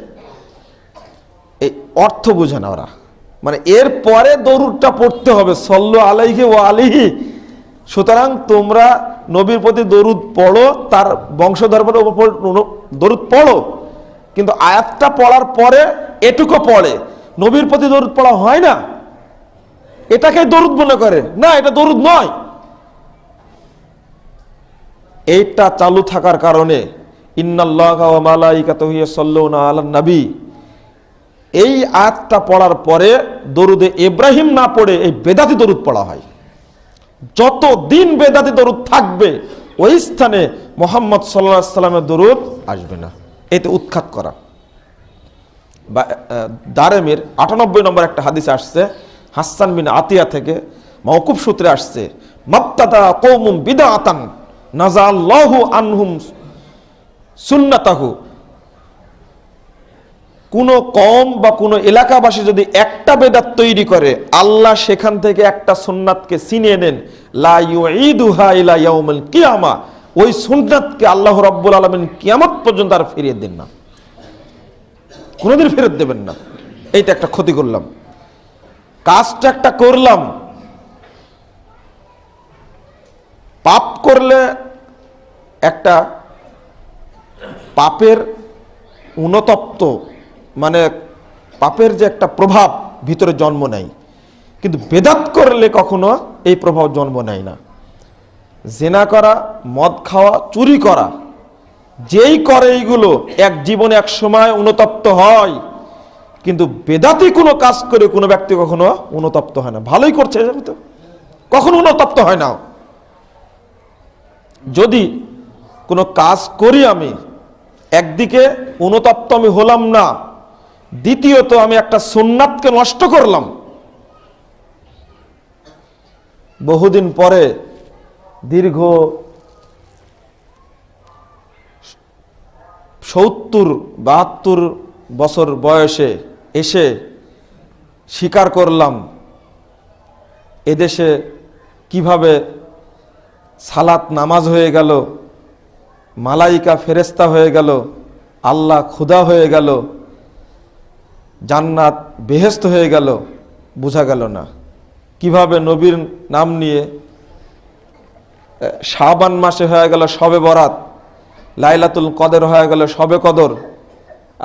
Speaker 2: এই অর্থ বুঝে না ওরা, মানে এর পরে দরুদটা পড়তে হবে সল্লু আলাইহি ওয়া আলিহি। সুতরাং তোমরা নবীর প্রতি দরুদ পড়ো, তার বংশধর্মের উপর দরুদ পড়ো, কিন্তু আয়াতটা পড়ার পরে এটুকু পড়ে, নবীর প্রতি দরুদ পড়া হয় না, এটাকে দরুদ মনে করে না, এটা দরুদ নয়। এইটা চালু থাকার কারণে ইন্নাল্লাহা ওয়া মালাইকাতুহু ইউসাল্লুনা আলান নবী, এই আয়াতটা পড়ার পরে দরুদে ইব্রাহিম না পড়ে এই বেদাতি দরুদ পড়া হয়। যত দিন বেদাতি দরুদ থাকবে ওই স্থানে মুহাম্মদ সাল্লাল্লাহু আলাইহি সাল্লামের দরুদ আসবে না। এতে উৎখাত করা। দারেমির 98 নম্বর একটা হাদিসে আসছে, হাসান বিন আতিয়া থেকে মাওকুফ সূত্রে আসছে, মাবতাদা কওমুম বিদআতান নাযাআল্লাহু আনহুম সুন্নাতাহু। কোন কওম বা কোন এলাকাবাসী যদি একটা বেদাত তৈরি করে, আল্লাহ সেখান থেকে একটা সুন্নাতকে ছিনিয়ে নেন, লা ইউঈদুহা ইলা ইয়াউমিল কিয়ামা, ওই সুন্নাতকে আল্লাহ রাব্বুল আলামিন কিয়ামত পর্যন্ত আর ফিরিয়ে দেন না, কোনোদিন ফেরত দেবেন না। এইটা একটা ক্ষতি করলাম, কাজটা একটা করলাম, পাপ করলে একটা পাপের উনতপ্ত, মানে পাপের যে একটা প্রভাব ভিতরে জন্ম নেয়, কিন্তু বেদাত করলে কখনো এই প্রভাব জন্ম নেয় না। জেনা করা, মদ খাওয়া, চুরি করা, যেই করে এইগুলো এক জীবনে এক সময় উনতপ্ত হয়, কিন্তু বেদাতি কোনো কাজ করে কোনো ব্যক্তি কখনো উনতপ্ত হয় না। ভালোই করছে তো, কখনো উনতপ্ত হয় না। যদি কোনো কাজ করি আমি, একদিকে অনুতপ্ত আমি হলাম না, দ্বিতীয়ত আমি একটা সুন্নাতকে নষ্ট করলাম। বহুদিন পরে দীর্ঘ 70-72 বছর বয়সে এসে স্বীকার করলাম এদেশে কিভাবে সালাত নামাজ হয়ে গেল, মালাইকা ফেরেস্তা হয়ে গেল, আল্লাহ খুদা হয়ে গেল, জান্নাত বেহেশত হয়ে গেল, বোঝা গেল না। কিভাবে নবীর নাম নিয়ে শাবান মাসে হয়ে গেল শবে বরাত, লাইলাতুল কদর হয়ে গেল শবে কদর,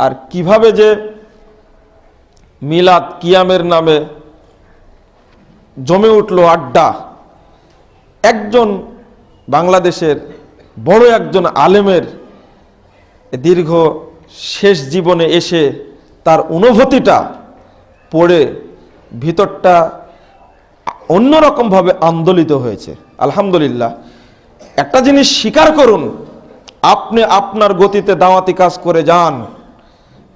Speaker 2: আর কিভাবে যে মিলাদ কিয়ামের নামে জমে উঠল আড্ডা। একজন বাংলাদেশের বড় একজন আলেমের দীর্ঘ শেষ জীবনে এসে তার অনুভূতিটা পড়ে ভিতরটা অন্যরকমভাবে আন্দোলিত হয়েছে। আলহামদুলিল্লাহ। একটা জিনিস স্বীকার করুন, আপনি আপনার গতিতে দাওয়াতি কাজ করে যান,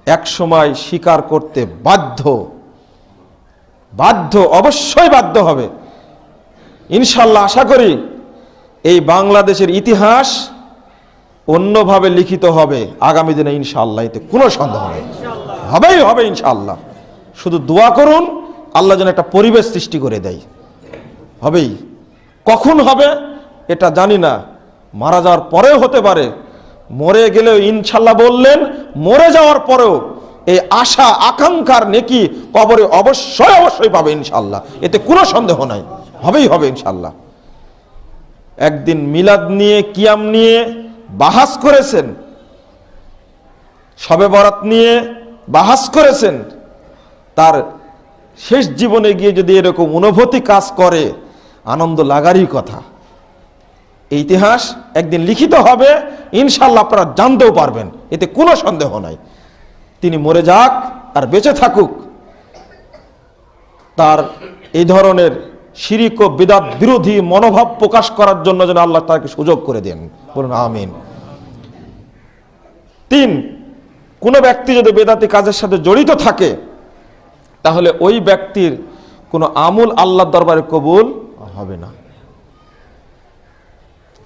Speaker 2: এক সময় স্বীকার করতে বাধ্য, অবশ্যই বাধ্য হবে ইনশাল্লাহ। আশা করি এই বাংলাদেশের ইতিহাস অন্যভাবে লিখিত হবে আগামী দিনে ইনশাআল্লাহ, এতে কোনো সন্দেহ নেই, হবে ইনশাআল্লাহ। শুধু দোয়া করুন আল্লাহ যেন একটা পরিবেশ সৃষ্টি করে দেয়। হবেই, কখন হবে এটা জানি না, মারা যাওয়ার পরেও হতে পারে, মরে গেলেও ইনশাআল্লাহ বললেন, মরে যাওয়ার পরেও এই আশা আকাঙ্ক্ষার নেকি কবরে অবশ্যই পাবে ইনশাআল্লাহ, এতে কোনো সন্দেহ নাই, হবে ইনশাআল্লাহ। একদিন মিলাদ নিয়ে কিয়াম নিয়ে বাহাস করেছেন, শবে বরাত নিয়ে বাহাস করেছেন, তার শেষ জীবনে গিয়ে যদি এরকম অনুভূতি কাজ করে, আনন্দ লাগারই কথা। এই ইতিহাস একদিন লিখিত হবে ইনশাআল্লাহ, আপনারা জানতেও পারবেন, এতে কোনো সন্দেহ নাই। তিনি মরে যাক আর বেঁচে থাকুক, তার এই ধরনের শিরিক ও বিদআত বিরোধী মনোভাব প্রকাশ করার জন্য যেন আল্লাহ তাকে সুযোগ করে দেন, বলুন আমিন। 3, কোনো ব্যক্তি যদি বেদাতি কাজের সাথে জড়িত থাকে, তাহলে ওই ব্যক্তির কোনো আমল আল্লাহর দরবারে কবুল হবে না।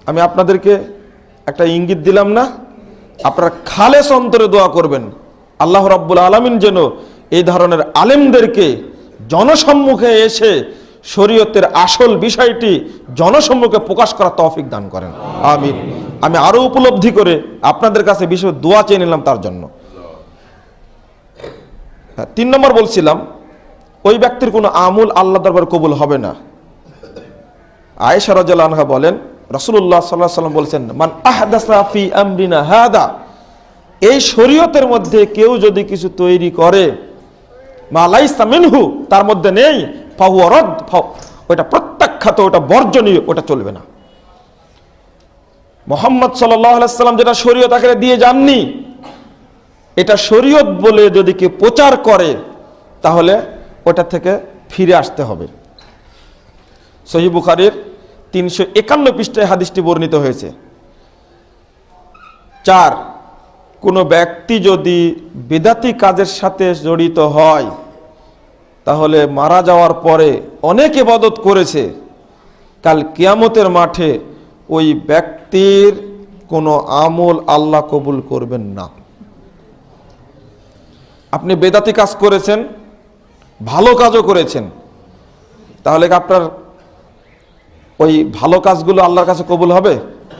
Speaker 2: আমি আপনাদেরকে একটা ইঙ্গিত দিলাম না, আপনারা খালেস অন্তরে দোয়া করবেন আল্লাহ রাব্বুল আলামিন যেন এই ধরনের আলেমদেরকে জনসম্মুখে এসে শরীয়তের আসল বিষয়টি জনসম্মুখে প্রকাশ করার তৌফিক দান করেন, আমিন। আমি আরো উপলব্ধি করে আপনাদের কাছে বিশেষ দোয়া চেয়ে নিলাম তার জন্য। 3 নম্বর বলছিলাম, ওই ব্যক্তির কোনো আমল আল্লাহ দরবারে কবুল হবে না। আয়েশা রাদিয়াল্লাহু আনহা বলেন, রাসূলুল্লাহ সাল্লাল্লাহু আলাইহি ওয়াসাল্লাম বলেছেন, মান আহদাসা ফি আমরিনা হাদা, এই শরীয়তের মধ্যে কেউ যদি কিছু তৈরি করে মা লাইসা মিনহু, তার মধ্যে নেই, ফাহুয়া রাদ, ওটা প্রত্যাখ্যাত, ওটা বর্জনীয়, ওটা চলবে না। মুহাম্মদ সাল্লাল্লাহু আলাইহি ওয়াসাল্লাম যেটা শরীয়ত আকারে দিয়ে যাননি, এটা শরীয়ত বলে যদি কেউ প্রচার করে তাহলে ওটা থেকে ফিরে আসতে হবে। সহিহ বুখারীর 351 পৃষ্ঠায় হাদিসটি বর্ণিত হয়েছে। 4, কোনো ব্যক্তি যদি বিদআতি কাজের সাথে জড়িত হয় তাহলে মারা যাওয়ার পরে অনেক ইবাদত করেছে, কাল কিয়ামতের মাঠে ওই ব্যক্তির কোনো আমল আল্লাহ কবুল করবেন না। আপনি বেদাতি কাজ করেছেন, ভালো কাজও করেছেন, তাহলে কি আপনার ওই ভালো কাজগুলো আল্লাহর কাছে কবুল হবে?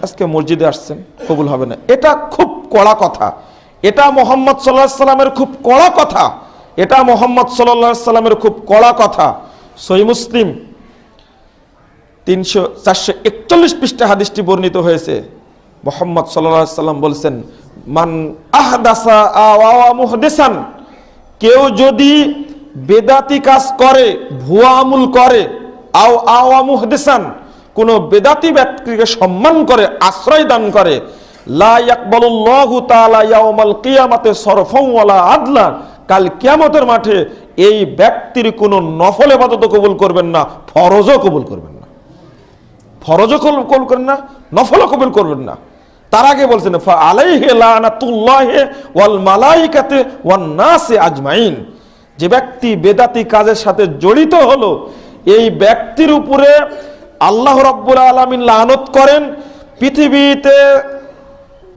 Speaker 2: আজকে মসজিদে আসছেন, কবুল হবে না, এটা খুব কড়া কথা। এটা মুহাম্মদ সাল্লাল্লাহু আলাইহি সাল্লামের খুব কড়া কথা। এটা মুহাম্মদ সাল্লাল্লাহু আলাইহি সাল্লামের খুব কড়া কথা। সহিহ মুসলিম 441 পৃষ্ঠা হাদিসটি বর্ণিত হয়েছে। মুহাম্মদ সাল্লাল্লাহু আলাইহি সাল্লাম বলেছেন, মান আহদাসা আওয়া মুহদিসান, কেউ যদি বেদাতি কাজ করে, ভুয়া আমল করে, আওয়া মুহদিসান, কোন বেদাতি ব্যক্তিকে সম্মান করে, আশ্রয় দান করে, লা ইয়াকবালুল্লাহু তাআলা ইয়াউমাল কিয়ামাতে সরফাও ওয়ালা আদলা, কাল কিয়ামতের মাঠে এই ব্যক্তির কোনো নফল ইবাদত কবুল করবেন না, ফরজও কবুল করবেন না। ফরজও কবুল করবেন না, নফলও কবুল করবেন না। তার আগে বলছেন, ফা আলাইহি লানাতুল্লাহি ওয়াল মালাইকাতি ওয়ান নাসি আজমাইন, যে ব্যক্তি বেদাতি কাজের সাথে জড়িত হলো এই ব্যক্তির উপরে আল্লাহ রাব্বুল আলামিন লানত করেন, পৃথিবীতে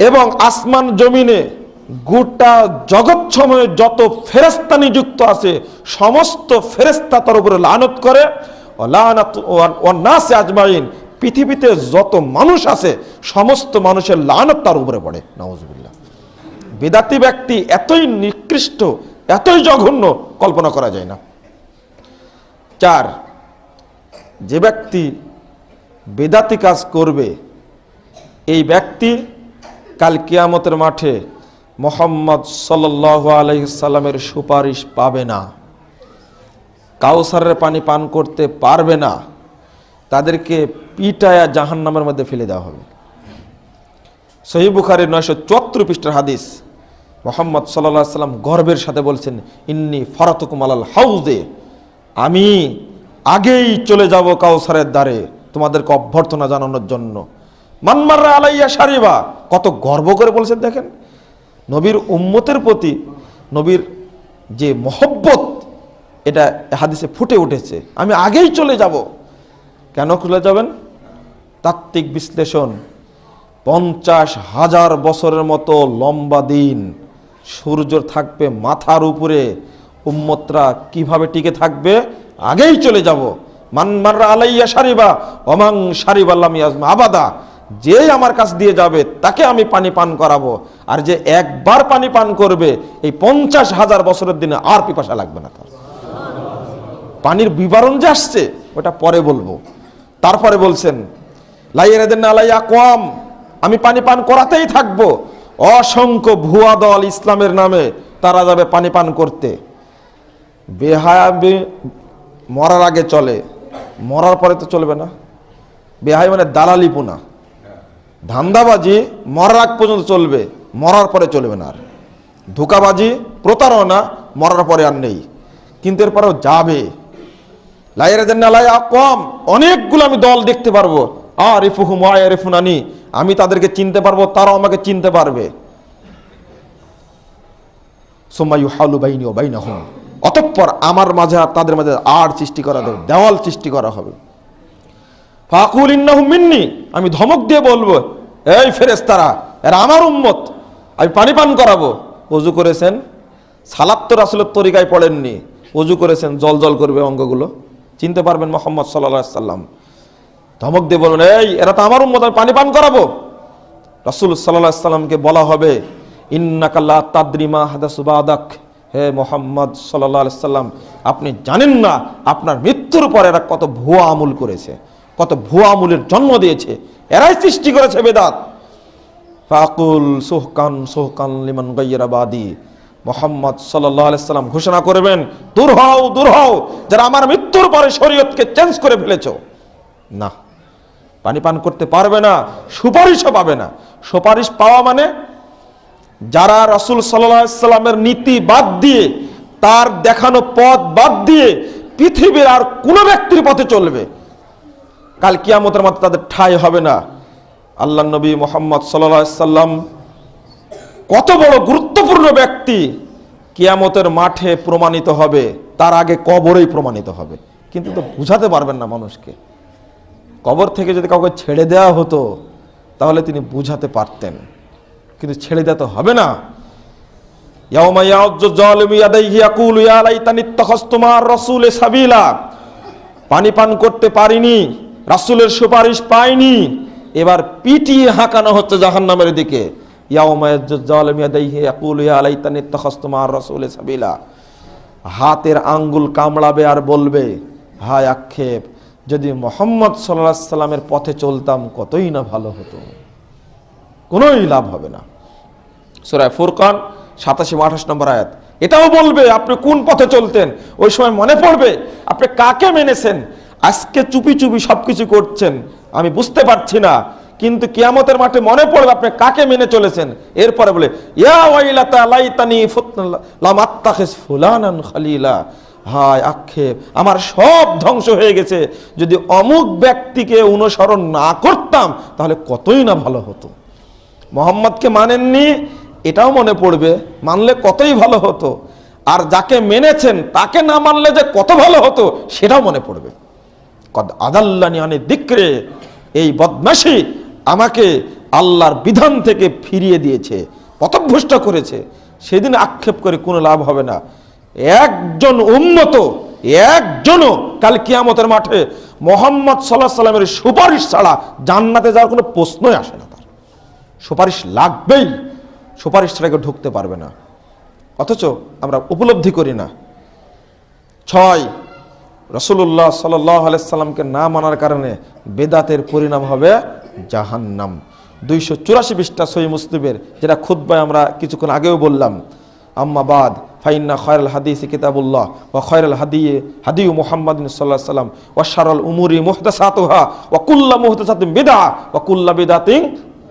Speaker 2: এবং আসমান জমিনে গোটা জগৎসমূহে যত ফেরেশতা নিযুক্ত আছে সমস্ত ফেরেশতা তার উপরে লানত করে, ওয়ান নাসি আজমাইন, পৃথিবীতে যত মানুষ আছে সমস্ত মানুষের লানত তার উপরে পড়ে, নাউজুবিল্লাহ। বেদাতি ব্যক্তি এতই নিকৃষ্ট, এতই জঘন্য, কল্পনা করা যায় না। 4, যে ব্যক্তি বেদাতি কাজ করবে এই ব্যক্তি কাল কিয়ামতের মাঠে মুহাম্মদ সাল্লাল্লাহু আলাইহি সাল্লামের সুপারিশ পাবে না, কাউসারের পানি পান করতে পারবে না, তাদেরকে পিটায়া জাহান্নামের মধ্যে ফেলে দেওয়া হবে। সহিহ বুখারীর 974 পৃষ্ঠার হাদিস, মুহাম্মদ সাল্লাল্লাহু আলাইহি সাল্লাম গর্বের সাথে বলছেন, ইন্নী ফারাতুকুম আলাল হাউজে, আমি আগেই চলে যাব কাউসারের দ্বারে তোমাদেরকে অভ্যর্থনা জানানোর জন্য। মান মাররা আলাইয়া শারিবা, কত গর্ব করে বলছেন দেখেন। নবীর উম্মতের প্রতি নবীর যে মহব্বত, এটা হাদিসে ফুটে উঠেছে। আমি আগেই চলে যাব। কেন চলে যাবেন? তাত্ত্বিক বিশ্লেষণ, 50,000 বছরের মতো লম্বা দিন সূর্য থাকবে মাথার উপরে, উম্মতরা কিভাবে টিকে থাকবে? আগেই চলে যাব। মান মাররা আলাইয়া শারিবা ওমান শারিবা লাম ইয়াজমা আবাদা, যে আমার কাছ দিয়ে যাবে তাকে আমি পানি পান করাবো, আর যে একবার পানি পান করবে এই 50,000 বছরের দিনে আর পিপাসা লাগবে না তার। পানির বিবরণ যে আসছে ওটা পরে বলবো। তারপরে বলছেন, লাইয়ারাদিন আলাইয়া আকওয়াম, আমি পানি পান করাতেই থাকবো। অসংখ্য ভুয়া দল ইসলামের নামে তারা যাবে পানি পান করতে। বেহায়া মরার আগে চলে, মরার পরে তো চলবে না। বেহাই মানে দালালিপুনা, ধান্দাবাজি মরার আগ পর্যন্ত চলবে, মরার পরে চলবে না। আর ধোঁকাবাজি, প্রতারণা মরার পরে আর নেই, কিন্তু এরপরেও যাবে। কম অনেকগুলো আমি দল দেখতে পারবো, আরিফুহুম ওয়া ইয়ারিফুনানি, আমি তাদেরকে চিনতে পারবো, তারাও আমাকে চিনতে পারবে। সুম্মা ইউহালু বাইনি ওয়া বাইনাহুম, অতঃপর আমার মাঝে আর তাদের মাঝে আর সৃষ্টি করা হবে, দেওয়াল সৃষ্টি করা হবে। ফাকুল ইন্নাহুম মিন্নি, আমি ধমক দিয়ে বলবো, এই ফেরেশতারা, এরা আমার উম্মত, আমি পানি পান করাবো। ওযু করেছেন, সালাত তো রাসূলের তরিকায় পড়েননি, ওযু করেছেন, জল জল করবে অঙ্গগুলো, চিনতে পারবেন মুহাম্মদ সাল্লাল্লাহু আলাইহি সাল্লাম। ধমক দিয়ে বলবেন, এই এরা তো আমার উম্মত, আমি পানি পান করাবো। রাসূল সাল্লাল্লাহু আলাইহি সাল্লামকে বলা হবে, ইন্নাকা লা তাদরি মা হাদাসু বাদাক, হে মুহাম্মদ সাল্লাল্লাহু আলাইহি সাল্লাম, আপনি জানেন না আপনার মৃত্যুর পর এরা কত ভুয়া আমল করেছে, কত ভুয়া আমলের জন্ম দিয়েছে, এরাই সৃষ্টি করেছে বেদাত। ফাকুল সুহকান সুহকান লিমান গায়্যারা বাদি, মুহাম্মদ সাল্লাল্লাহু আলাইহি সাল্লাম ঘোষণা করবেন, দূর হও দূর হও যারা আমার মৃত্যুর পরে শরীয়তকে চেঞ্জ করে ফেলেছো। না, পানি পান করতে পারবে না, সুপারিশও পাবে না। সুপারিশ পাওয়া মানে যারা রাসূল সাল্লাল্লাহু আলাইহি সাল্লামের নীতি বাদ দিয়ে, তার দেখানো পথ বাদ দিয়ে পৃথিবীর আর কোন ব্যক্তির পথে চলবে, কাল কিয়ামতের মাঠে তাদের ঠাঁই হবে না। আল্লাহর নবী মুহাম্মদ সাল্লাল্লাহু আলাইহি সাল্লাম কত বড় গুরুত্বপূর্ণ ব্যক্তি, কিয়ামতের মাঠে প্রমাণিত হবে, তার আগে কবরেই প্রমাণিত হবে। কিন্তু তো বুঝাতে পারবেন না মানুষকে। কবর থেকে যদি কাউকে ছেড়ে দেওয়া হতো তাহলে তিনি বুঝাতে পারতেন, কিন্তু ছেড়ে দেওয়া তো হবে না। ইয়াউমা ইয়াউযু যালিমু ইয়াদাইহি ইয়াকুলু ইয়া লাইতানি ইত্তাখাযতু মা'আর রাসূলি সাবিলা, পানি পান করতে পারিনি, রাসূলের সুপারিশ পাইনি, এবার পিটিয়ে হাঁকানো হচ্ছে জাহান্নামের দিকে। ইয়াউমা ইয়াউযু যালিমু ইয়াদাইহি ইয়াকুলু ইয়া লাইতানি ইত্তাখাযতু মা'আর রাসূলি সাবিলা, হাতের আঙ্গুল কামড়াবে আর বলবে, হায় আক্ষেপ, যদি মুহাম্মদ সাল্লাল্লাহু আলাইহি সাল্লামের পথে চলতাম কতই না ভালো হতো। কোনোই লাভ হবে না। সূরা ফুরকান 87-28 নম্বর আয়াত। এটাও বলবে আপনি কোন পথে চলতেন, ওই সময় মনে পড়বে আপনি কাকে মেনেছেন। আজকে চুপি চুপি সবকিছু করছেন, আমি বুঝতে পারছি না, কিন্তু কিয়ামতের মাঠে মনে পড়বে আপনি কাকে মেনে চলেছেন। এরপরে বলে, ইয়া ওয়াইলাতা লাইতানি লাম আত্তাখিজ ফুলানান খলিলা, হায় আক্ষেপ, আমার সব ধ্বংস হয়ে গেছে, যদি অমুক ব্যক্তিকে অনুসরণ না করতাম তাহলে কতই না ভালো হতো। মুহাম্মদকে মানেননি এটাও মনে পড়বে, মানলে কতই ভালো হতো, আর যাকে মেনেছেন তাকে না মানলে যে কত ভালো হতো সেটাও মনে পড়বে। কদ আদাল্লানি আনি যিকরে, এই বদমাশি আমাকে আল্লাহর বিধান থেকে ফিরিয়ে দিয়েছে, পথভ্রষ্ট করেছে। সেদিন আক্ষেপ করে কোনো লাভ হবে না। একজন উম্মত, একজনও কাল কিয়ামতের মাঠে মুহাম্মদ সাল্লাল্লাহু আলাইহি সাল্লামের সুপারিশ ছাড়া জান্নাতে যাওয়ার কোনো প্রশ্নই আসে না। তার সুপারিশ লাগবেই, সুপারিশ ছাড়া কেউ ঢুকতে পারবে না। অথচ আমরা উপলব্ধি করি না। 6, রাসূলুল্লাহ সাল্লাল্লাহু আলাইহি সাল্লামকে না মানার কারণে বেদাতের পরিণাম হবে জাহান্নাম। 284 পৃষ্ঠা সহিহ মুসলিমের, যেটা খুতবায় আমরা কিছুক্ষণ আগেও বললাম। আম্মা বাদ ফাইন্না খায়রুল হাদিসি কিতাবুল্লাহ ওয়া খায়রুল হাদিয়ু মুহাম্মাদিন সাল্লাল্লাহু আলাইহি ওয়াসাল্লাম ওয়া শাররুল উমুরি মুহদাসাতুহা ওয়া কুল্লু মুহদাসাতিন বিদআ ওয়া কুল্লু বিদআতিন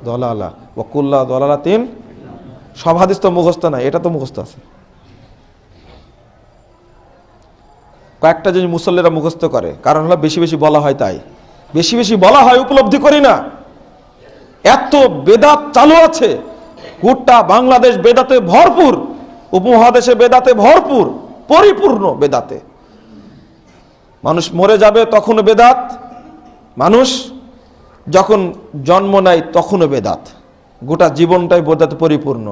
Speaker 2: দালালা ওয়া কুল্লু দালালাতিন। সব হাদিস তো মুখস্থ না, এটা তো মুখস্থ আছে। কয়েকটা জিনিস মুসল্লিরা মুখস্থ করে, কারণ হলো বেশি বেশি বলা হয়, তাই বেশি বেশি বলা হয়, উপলব্ধি করি না। এত বেদাত চালু আছে, গোটা বাংলাদেশ বেদাতে ভরপুর, উপমহাদেশে বেদাতে ভরপুর, পরিপূর্ণ বেদাতে। মানুষ মরে যাবে তখনও বেদাত, মানুষ যখন জন্ম নেয় তখনও বেদাত, গোটা জীবনটাই বেদাতে পরিপূর্ণ।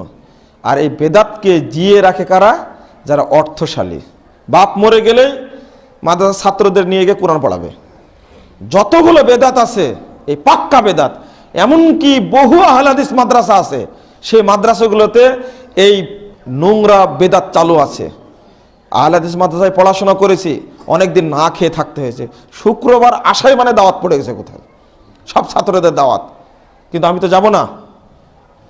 Speaker 2: আর এই বেদাতকে জিয়ে রাখে কারা? যারা অর্থশালী। বাপ মরে গেলেই মাদ্রাসা ছাত্রদের নিয়ে গিয়ে কোরআন পড়াবে। যতগুলো বেদাত আছে এই পাক্কা বেদাত, এমনকি বহু আহলে হাদিস মাদ্রাসা আছে, সেই মাদ্রাসাগুলোতে এই নোংরা বেদাত চালু আছে। আহলে হাদিস মাদ্রাসায় পড়াশোনা করেছি, অনেকদিন না খেয়ে থাকতে হয়েছে। শুক্রবার আসায় মানে দাওয়াত পড়ে গেছে কোথায়, সব ছাত্রদের দাওয়াত, কিন্তু আমি তো যাব না।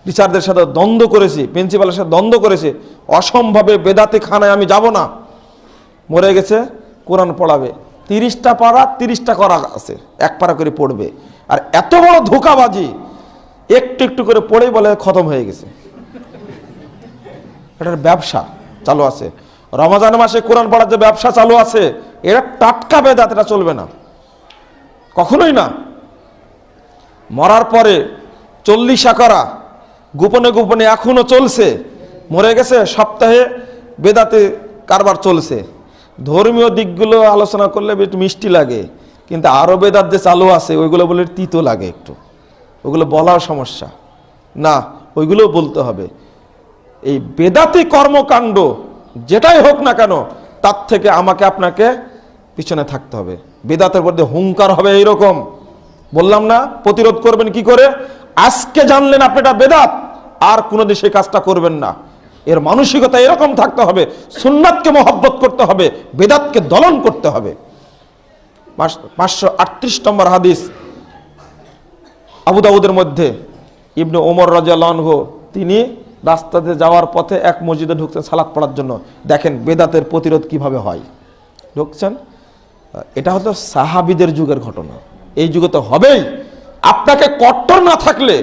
Speaker 2: টিচারদের সাথে দ্বন্দ্ব করেছি, প্রিন্সিপালের সাথে দ্বন্দ্ব করেছি, অসম্ভবে বেদাতে খানায় আমি যাব না। মরে গেছে, কোরআন পড়াবে, 30টা পারা 30টা করা আছে, এক পারা করে পড়বে। আর এত বড় ধোঁকাবাজি, একটু একটু করে পড়েই বলে খতম হয়ে গেছে। এটার ব্যবসা চালু আছে। রমজান মাসে কোরআন পড়ার যে ব্যবসা চালু আছে, এটা টাটকা বেদাত, এটা চলবে না, কখনোই না। মরার পরে 40 করা গোপনে গোপনে এখনো চলছে, মরে গেছে সপ্তাহে বেদাতে কারবার চলছে। ধর্মীয় দিকগুলো আলোচনা করলে একটু মিষ্টি লাগে, কিন্তু আরো বেদাত যে চালু আছে ওইগুলো বলে তিতো লাগে একটু, ওগুলো বলার সমস্যা না, ওইগুলো বলতে হবে। এই বেদাতি কর্মকাণ্ড যেটাই হোক না কেন, তার থেকে আমাকে আপনাকে পিছনে থাকতে হবে। বেদাতের মধ্যে হুঙ্কার হবে এইরকম, বললাম না প্রতিরোধ করবেন কি করে? আজকে জানলেন আপনি এটা বেদাত, আর কোনোদিন সেই কাজটা করবেন না। এর মানসিকতা এরকম থাকতে হবে, সুন্নাতকে মহব্বত করতে হবে, বেদাতকে দলন করতে হবে। 538 নম্বর হাদিস আবু দাউদের মধ্যে, ইবনে ওমর রাদিয়াল্লাহু আনহু তিনি রাস্তাতে যাওয়ার পথে এক মসজিদে ঢুকছেন সালাত পড়ার জন্য। দেখেন বেদাতের প্রতিরোধ কিভাবে হয়। ঢুকছেন, এটা হলো সাহাবীদের যুগের ঘটনা, এই যুগে তো হবেই। আপনাকে কট্টর না থাকলে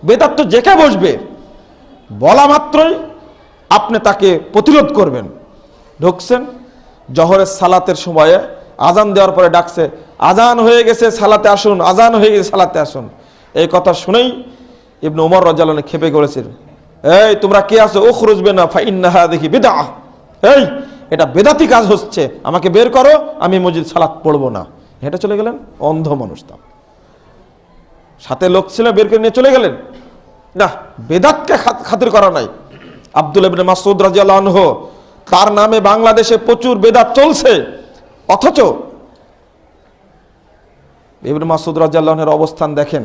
Speaker 2: বেদাত তো জেকে বসবে, বলা মাত্রই আপনি তাকে প্রতিরোধ করবেন। ঢুকছেন, জহরের সালাতের সময়ে আজান দেওয়ার পরে ডাকছে, আজান হয়ে গেছে সালাতে আসুন, আজান হয়ে গেছে সালাতে আসুন। এই কথা শুনেই ইবনে ওমর রাদিয়াল্লাহু আনহু খেপে গেলেছেন, এই তোমরা কে আছো? উখরুজ বিনা ফাইন্নাহা দেখি বিদআহ, এই এটা বেদাতি কাজ হচ্ছে, আমাকে বের করো, আমি মসজিদ সালাত পড়বো না। হেঁটে চলে গেলেন, অন্ধ মানুষ, তা সাথে লোক ছিল, বের করে নিয়ে চলে গেলেন। না, বেদাতকে খাতির করা নাই। আব্দুল্লাহ ইবনে মাসউদ রাদিয়াল্লাহু আনহু, তার নামে বাংলাদেশে প্রচুর বেদাত চলছে, অথচ ইবনে মাসউদ রাদিয়াল্লাহু আনহুর অবস্থান দেখেন।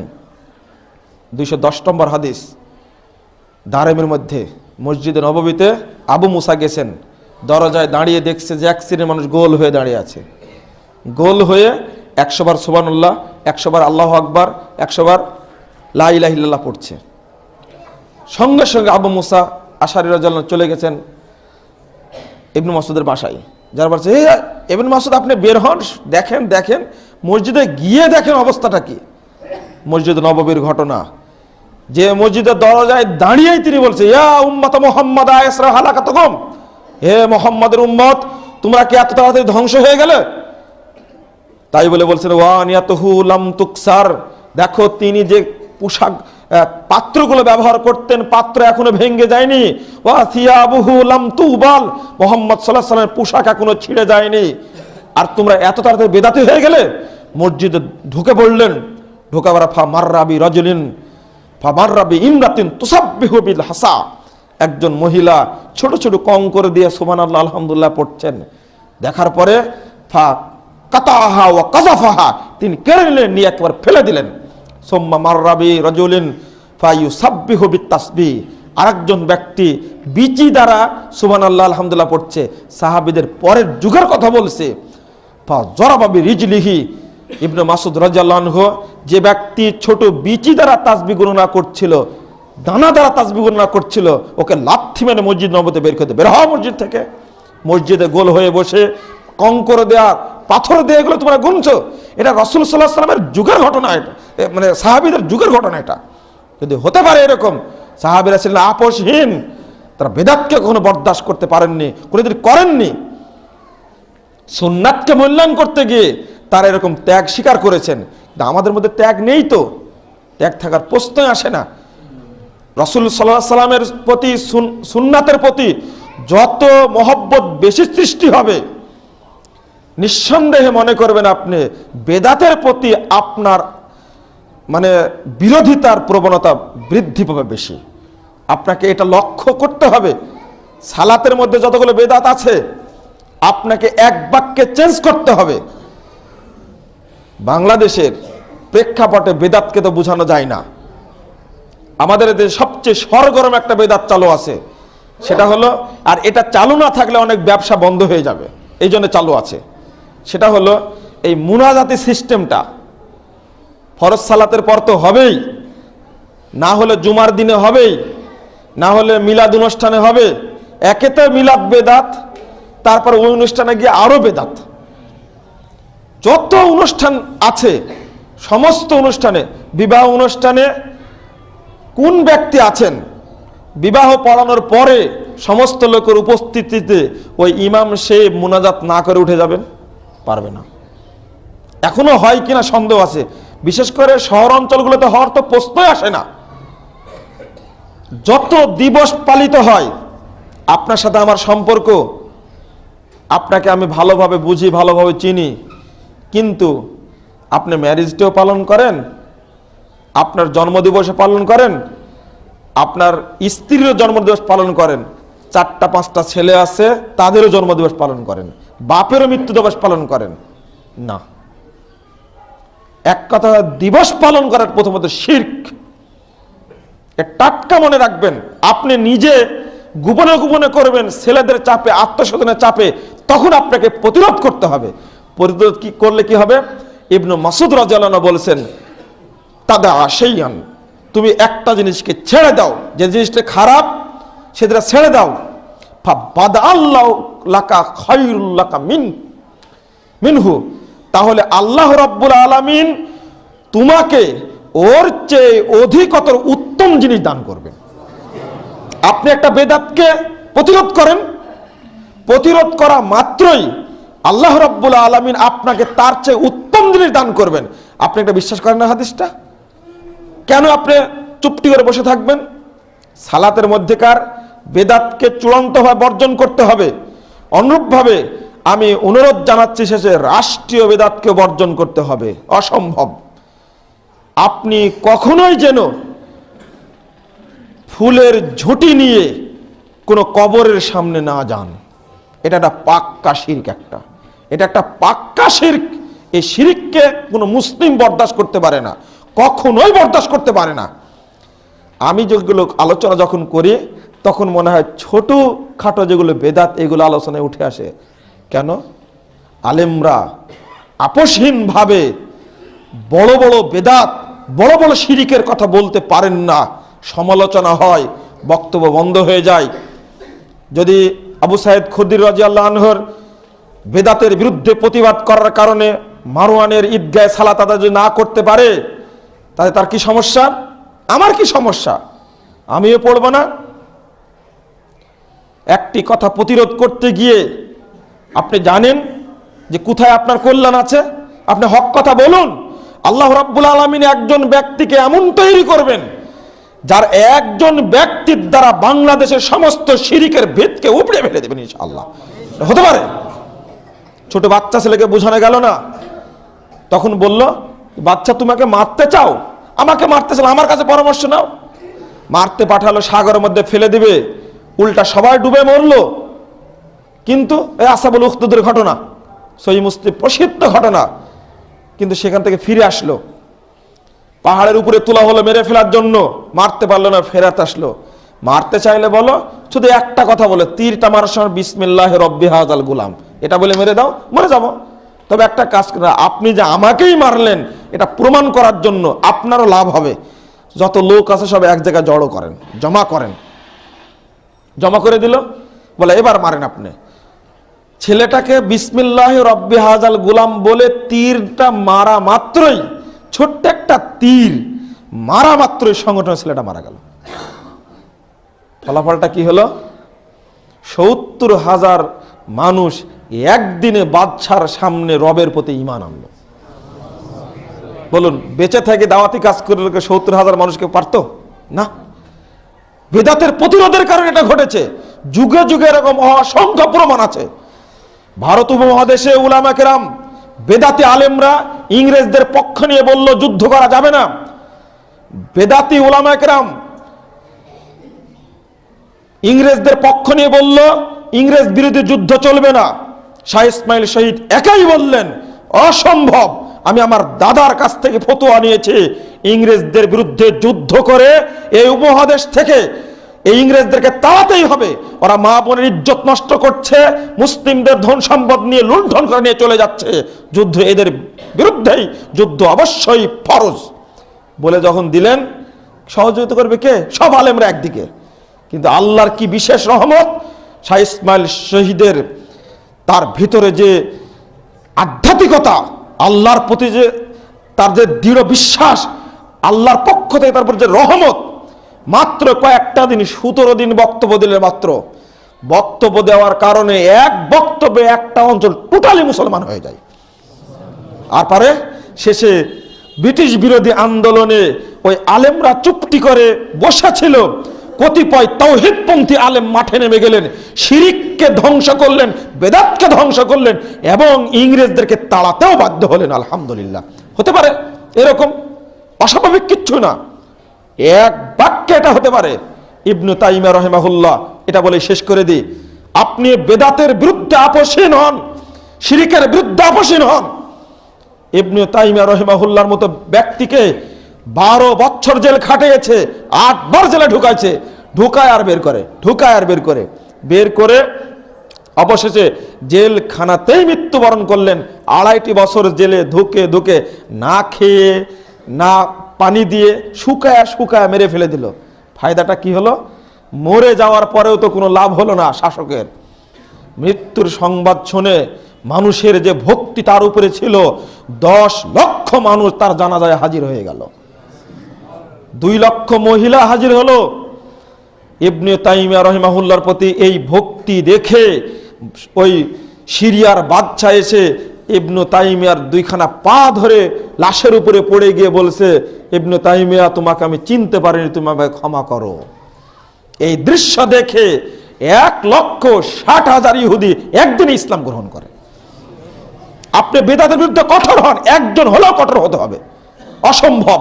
Speaker 2: 210 নম্বর হাদিস দারেমের মধ্যে, মসজিদে নববীতে আবু মুসা গেছেন, দরজায় দাঁড়িয়ে দেখছে যে এক শ্রেণীর মানুষ গোল হয়ে দাঁড়িয়ে আছে। গোল হয়ে 100 বার সুবহানাল্লাহ, 100 বার আল্লাহু আকবার, 100 বার লা ইলাহা ইল্লাল্লাহ পড়ছে। সঙ্গে সঙ্গে আবু মুসা আশারী রাদিয়াল্লাহু আনহু চলে গেছেন ইবনে মাসউদের বাসায়। যারা বলছে, হে ইবনে মাসউদ আপনি বের হন, দেখেন দেখেন মসজিদে গিয়ে দেখেন অবস্থাটা কি। মসজিদ নববীর ঘটনা, যে মসজিদের দরজায় দাঁড়িয়েই তিনি বলছে, ইয়া উম্মাত মুহাম্মাদ আয়সরা হালাকাতুকুম, হে মুহাম্মাদের উম্মত তোমরা কি এত তাড়াতাড়ি ধ্বংস হয়ে গেলে? তাই বলে বলছেন, ওয়ানিয়াতুহু লাম তুকসার, দেখো তিনি যে পোশাক পাত্রগুলো ব্যবহার করতেন, পাত্র এখনো ভেঙে যায়নি। ওয়া থিয়াবুহু লাম তুবাল, মুহাম্মদ সাল্লাল্লাহু আলাইহি ওয়াসাল্লামের পোশাক এখনো ছিঁড়ে যায়নি, আর তোমরা এত তাড়াতাড়ি বেদাতি হয়ে গেলে। মসজিদে ঢুকে পড়লেন, ঢোকাবার ফামাররাবি রাজুলিন ফামাররাবি ইমরাতিন তুসাব্বিহু বিল হাসা, একজন মহিলা ছোট ছোট কঙ্কর দিয়ে সুবহানাল্লাহ আলহামদুলিল্লাহ পড়ছেন। দেখার পরে ফা কাতাহা ওয়া কাযাফাহা, তিনি কেড়ে নিলেন, নিয়ে একবার ফেলে দিলেন। সুম্মা মাররাবি রাজুলিন ফায়ুসাব্বিহু বিতাসবিহ, আরেকজন ব্যক্তি বিচি দ্বারা সুবহানাল্লাহ আলহামদুলিল্লাহ পড়ছে। সাহাবীদের পরের যুগের কথা বলছে। ফা জরাবা বিরিজলিহি, ইবনে মাসউদ রাদিয়াল্লাহু আনহু, যে ব্যক্তি ছোট বিচি দ্বারা তাসবিহ গণনা করছিল, দানা দ্বারা তাসবিহ গণনা করছিল, ওকে লাথি মেরে মসজিদ নববীতে বের করে, বের হও মসজিদ থেকে। মসজিদে গোল হয়ে বসে কঙ্কর দেয়া, পাথর দিয়ে এগুলো তোমরা গুনছো, এটা রাসূল সাল্লাল্লাহু আলাইহি ওয়াসাল্লামের যুগের ঘটনা, এটা মানে সাহাবীদের যুগের ঘটনা। এটা যদি হতে পারে এরকম, সাহাবীরা ছিলেন আপোষহীন, তারা বেদাতকে কখনো বরদাস্ত করতে পারেননি, কোনোদিন করেননি। সুন্নাতকে মূল্যায়ন করতে গিয়ে তারা এরকম ত্যাগ স্বীকার করেছেন। কিন্তু আমাদের মধ্যে ত্যাগ নেই, তো ত্যাগ থাকার প্রশ্নই আসে না। রাসূল সাল্লাল্লাহু আলাইহি ওয়াসাল্লামের প্রতি, সুন্নাতের প্রতি যত মহব্বত বেশি সৃষ্টি হবে, নিঃসন্দেহে মনে করবেন আপনি বেদাতের প্রতি আপনার মানে বিরোধিতার প্রবণতা বৃদ্ধি পাবে বেশি। আপনাকে এটা লক্ষ্য করতে হবে। সালাতের মধ্যে যতগুলো বেদাত আছে, আপনাকে এক বাক্যে চেঞ্জ করতে হবে। বাংলাদেশের প্রেক্ষাপটে বেদাতকে তো বোঝানো যায় না। আমাদের দেশে সবচেয়ে সরগরম একটা বেদাত চালু আছে, সেটা হলো, আর এটা চালু না থাকলে অনেক ব্যবসা বন্ধ হয়ে যাবে, এই জন্য চালু আছে। সেটা হলো এই মুনাজাতি সিস্টেমটা। ফরজ সালাতের পর তো হবেই, না হলে জুমার দিনে হবেই, না হলে মিলাদ অনুষ্ঠানে হবে। একেতে মিলাদ বেদাত, তারপর ওই অনুষ্ঠানে গিয়ে আরো বেদাত। যত অনুষ্ঠান আছে, সমস্ত অনুষ্ঠানে, বিবাহ অনুষ্ঠানে কোন ব্যক্তি আছেন বিবাহ পড়ানোর পরে সমস্ত লোকের উপস্থিতিতে ওই ইমাম সে মুনাজাত না করে উঠে যাবেন? পারবে না। এখনো হয় কিনা সন্দেহ আছে, বিশেষ করে শহর অঞ্চলগুলোতে হওয়ার তো প্রশ্নই আসে না। যত দিবস পালিত হয়, আপনার সাথে আমার সম্পর্ক, আপনাকে আমি ভালোভাবে বুঝি, ভালোভাবে চিনি, কিন্তু আপনি ম্যারেজ ডেও পালন করেন, আপনার জন্মদিবসে পালন করেন, আপনার স্ত্রীরও জন্মদিবস পালন করেন, 4টা 5টা ছেলে আছে তাদেরও জন্মদিবস পালন করেন, বাপেরও মৃত্যু দিবস পালন করেন, না। এক কথা, দিবস পালন করার প্রথমত শিরক, টাটকা মনে রাখবেন। আপনি নিজে গোপনে গোপনে করবেন, ছেলেদের চাপে, আত্মস্বজনের চাপে, তখন আপনাকে প্রতিরোধ করতে হবে। প্রতিরোধ কি করলে কি হবে? ইবনে মাসউদ রাদিয়াল্লাহু আনহু বলেছেন, তাদা শাইআন, তুমি একটা জিনিসকে ছেড়ে দাও, যে জিনিসটা খারাপ সেটা ছেড়ে দাও। ফাবাদাআল্লাহু লাকা খায়রুল লাকা মিনহু, তাহলে আল্লাহ রাব্বুল আলামিন তোমাকে ওর চেয়ে অধিকতর উত্তম জিনিস দান করবেন। আপনি একটা বেদাতকে প্রতিরোধ করেন, প্রতিরোধ করা মাত্রই আল্লাহ রাব্বুল আলামিন আপনাকে তার চেয়ে উত্তম জিনিস দান করবেন। আপনি একটা বিশ্বাস করেন না হাদিসটা? কেন আপনি চুপটি করে বসে থাকবেন? সালাতের মধ্যেকার বেদাতকে চূড়ান্তভাবে বর্জন করতে হবে। অনুরূপভাবে আমি অনুরোধ জানাচ্ছি শেষে, রাষ্ট্রীয় বেদাতকে বর্জন করতে হবে। অসম্ভব। আপনি কখনোই যেন ফুলের ঝুঁটি নিয়ে কোনো কবরের সামনে না যান। এটা একটা পাক্কা শিরক, এটা একটা পাক্কা শিরক। এই শিরককে কোনো মুসলিম বরদাস্ত করতে পারে না, কখনোই বরদাস্ত করতে পারে না। আমি যেগুলো আলোচনা যখন করি তখন মনে হয় ছোট খাটো যেগুলো বেদাত, এগুলো আলোচনায় উঠে আসে। কেন? আলেমরা আপোষহীনভাবে বড় বড় বেদাত, বড় বড় শিরকের কথা বলতে পারেন না। সমালোচনা হয়, বক্তব্য বন্ধ হয়ে যায়। যদি আবু সাইদ খুদরি রাদিয়াল্লাহু আনহুর বেদাতের বিরুদ্ধে প্রতিবাদ করার কারণে মারওয়ানের ঈদগাহে সালাত আদায় যদি না করতে পারে, তাহলে তার কি সমস্যা? আমার কি সমস্যা? আমিও পড়ব না? একটি কথা প্রতিরোধ করতে গিয়ে আপনি জানেন যে কোথায় আপনার কল্যাণ আছে, আপনি হক কথা বলুন। আল্লাহ রাব্বুল আলামিন একজন ব্যক্তিকে এমন তৈরি করবেন, যার একজন ব্যক্তির দ্বারা বাংলাদেশের সমস্ত শিরকের ভিতকে উপড়ে ফেলে দেবেন ইনশাআল্লাহ। হতে পারে। ছোট বাচ্চা ছেলেকে বোঝানো গেল না, তখন বলল, বাচ্চা তোমাকে মারতে চাও, আমাকে মারতে চাও, আমার কাছে পরামর্শ নাও। মারতে পাঠালো, সাগরের মধ্যে ফেলে দিবে, উল্টা সবাই ডুবে মরলো। কিন্তু এই আসহাবুল উখদুদের ঘটনা, সহিহ মুসলিম প্রসিদ্ধ ঘটনা, কিন্তু সেখান থেকে ফিরে আসলো। পাহাড়ের উপরে তোলা হলো মেরে ফেলার জন্য, মারতে পারলো না, ফেরত আসলো। মারতে চাইলে বলো, শুধু একটা কথা বলে, তীরটা মারার সময় বিসমিল্লাহি রব্বি হাযাল গুলাম, এটা বলে মেরে দাও, মরে যাবো। তবে একটা কাজ করে, আপনি যে আমাকেই মারলেন এটা প্রমাণ করার জন্য আপনারও লাভ হবে। যত লোক আছে সব এক জায়গায় জড়ো করেন, জমা করেন। জমা করে দিল, বলে এবার মারেন আপনি। ছেলেটাকে বিসমিল্লাহি রব্বি হাযাল গুলাম বলে তীরটা মারা মাত্রই, ছোট্ট একটা তীর মারা মাত্রই সংগঠনের ছেলেটা মারা গেল। ফলাফলটা কি হলো? ৭০,০০০ মানুষ একদিনে বাদশার সামনে রবের প্রতি ঈমান আনলো। বলুন, বেঁচে থেকে দাওয়াতি কাজ করে ৭০,০০০ মানুষকে পারতো না? বেদাতের প্রতিরোধের কারণে এটা ঘটেছে। যুগে যুগে এরকম অসংখ্য প্রমাণ আছে। ভারত উপমহাদেশে উলামা কেরাম, বেদাতি আলেমরা ইংরেজদের পক্ষ নিয়ে বলল যুদ্ধ করা যাবে না। বেদাতি উলামা কেরাম ইংরেজদের পক্ষ নিয়ে বলল ইংরেজ বিরোধী যুদ্ধ চলবে না। শাহ ইসমাইল শহীদ একাই বললেন, অসম্ভব। আমি আমার দাদার কাছ থেকে ফতোয়া নিয়েছি, ইংরেজদের বিরুদ্ধে যুদ্ধ করে এই উপমহাদেশ থেকে এই ইংরেজদেরকে তাড়াতেই হবে। ওরা মা বোনের ইজ্জত নষ্ট করছে, মুসলিমদের ধন সম্পদ নিয়ে লুণ্ঠন করে নিয়ে চলে যাচ্ছে। যুদ্ধ এদের বিরুদ্ধেই, যুদ্ধ অবশ্যই ফরজ বলে যখন দিলেন, সহযোগিতা করবে কে? সব আলেমরা একদিকে। কিন্তু আল্লাহর কি বিশেষ রহমত, শাহ ইসমাইল শহীদের তার ভিতরে যে আধ্যাত্মিকতা, আল্লাহর প্রতি যে তার যে দৃঢ় বিশ্বাস, আল্লাহর পক্ষ থেকে তারপর যে রহমত, মাত্র কয়েকটা দিন 17 দিন বক্তব্য দিলে, মাত্র বক্তব্য দেওয়ার কারণে এক বক্তব্যে একটা অঞ্চল টোটালি মুসলমান হয়ে যায়। আর পরে শেষে ব্রিটিশ বিরোধী আন্দোলনে ওই আলেমরা চুপটি করে বসেছিল, কতিপয় তাওহীদপন্থী আলেম মাঠে নেমে গেলেন, শিরিককে ধ্বংস করলেন, বেদাতকে ধ্বংস করলেন এবং ইংরেজদেরকে তাড়াতেও বাধ্য হলেন। আলহামদুলিল্লাহ। হতে পারে এরকম, অস্বাভাবিক কিচ্ছু না। এক বাক্যে এটা হতে পারে। ইবনে তাইমিয়া রাহিমাহুল্লাহ এটা বলে শেষ করে দিই, আপনি বেদাতের বিরুদ্ধে আপোষহীন হন, শিরিকের বিরুদ্ধে আপোষহীন হন, ইবনে তাইমিয়া রাহিমাহুল্লাহর মতো ব্যক্তিকে 12 বছর জেল খাটিয়েছে, 8 বার জেলে ঢুকাইছে, ঢুকায় আর বের করে বের করে অবশেষে জেলখানাতেই মৃত্যুবরণ করলেন। 2.5 বছর জেলে ধুকে না খেয়ে না পানি দিয়ে শুকায় মেরে ফেলে দিল। ফায়দাটা কি হলো? মরে যাওয়ার পরেও তো কোনো লাভ হলো না শাসকের। মৃত্যুর সংবাদ শুনে মানুষের যে ভক্তি তার উপরে ছিল, 10 লক্ষ মানুষ তার জানাজায় হাজির হয়ে গেল, 2 লক্ষ মহিলা হাজির হলো। ইবনে তাইমিয়া রাহিমাহুল্লাহর প্রতি এই ভক্তি দেখে ওই সিরিয়ার বাদশা এসে ইবনে তাইমিয়ার 2খানা পা ধরে লাশের উপরে পড়ে গিয়ে বলছে, ইবনে তাইমিয়া, তোমাকে আমি চিনতে পারিনি, তুমি আমাকে ক্ষমা করো। এই দৃশ্য দেখে 1,60,000 ইহুদি একদিন ইসলাম গ্রহণ করে। আপনি বেদাতের বিরুদ্ধে কঠোর হন, একজন হলেও কঠোর হতে হবে, অসম্ভব।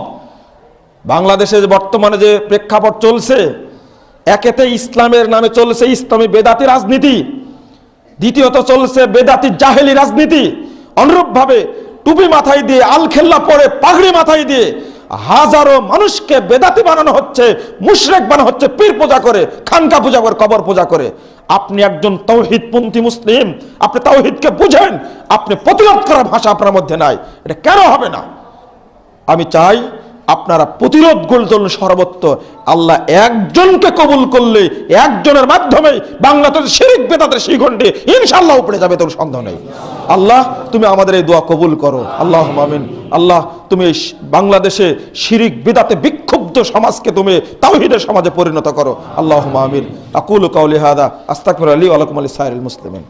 Speaker 2: বাংলাদেশে বর্তমানে যে প্রেক্ষাপট চলছে, একেতে ইসলামের নামে চলছে ইসলামী বেদাতি রাজনীতি, দ্বিতীয়ত চলছে বেদাতি জাহেলি রাজনীতি। অনুরূপভাবে টুপি মাথায় দিয়ে, আলখেল্লা পরে, পাগড়ি মাথায় দিয়ে হাজারো মানুষকে বেদাতি বানানো হচ্ছে, মুশরিক বানানো হচ্ছে, পীর পূজা করে, খানকা পূজা করে, কবর পূজা করে। আপনি একজন তাওহীদপন্থী মুসলিম, আপনি তাওহীদকে বুঝেন, আপনি প্রতিরোধ করার ভাষা আপনার মধ্যে নাই, এটা কেন হবে না? আমি চাই আপনারা প্রতিরোধ গড়ে সর্বত্র। আল্লাহ একজনকে কবুল করলে, একজনের মাধ্যমে বাংলাদেশ শিরক বেদাতের শিখণ্ডে ইনশাআল্লাহ উপরে যাবে, তোর সন্দেহ নেই। আল্লাহ, তুমি আমাদের এই দোয়া কবুল করো, আল্লাহুম্মা আমিন। আল্লাহ, তুমি বাংলাদেশে শিরক বিদআতে বিক্ষুব্ধ সমাজকে তুমি তাওহীদের সমাজে পরিণত করো, আল্লাহুম্মা আমিন। আকুলু কাওলি হাদা আস্তাগফিরুল্লাহ লি ওয়া লাকুম ওয়া লিসাইরিল মুসলিমিন।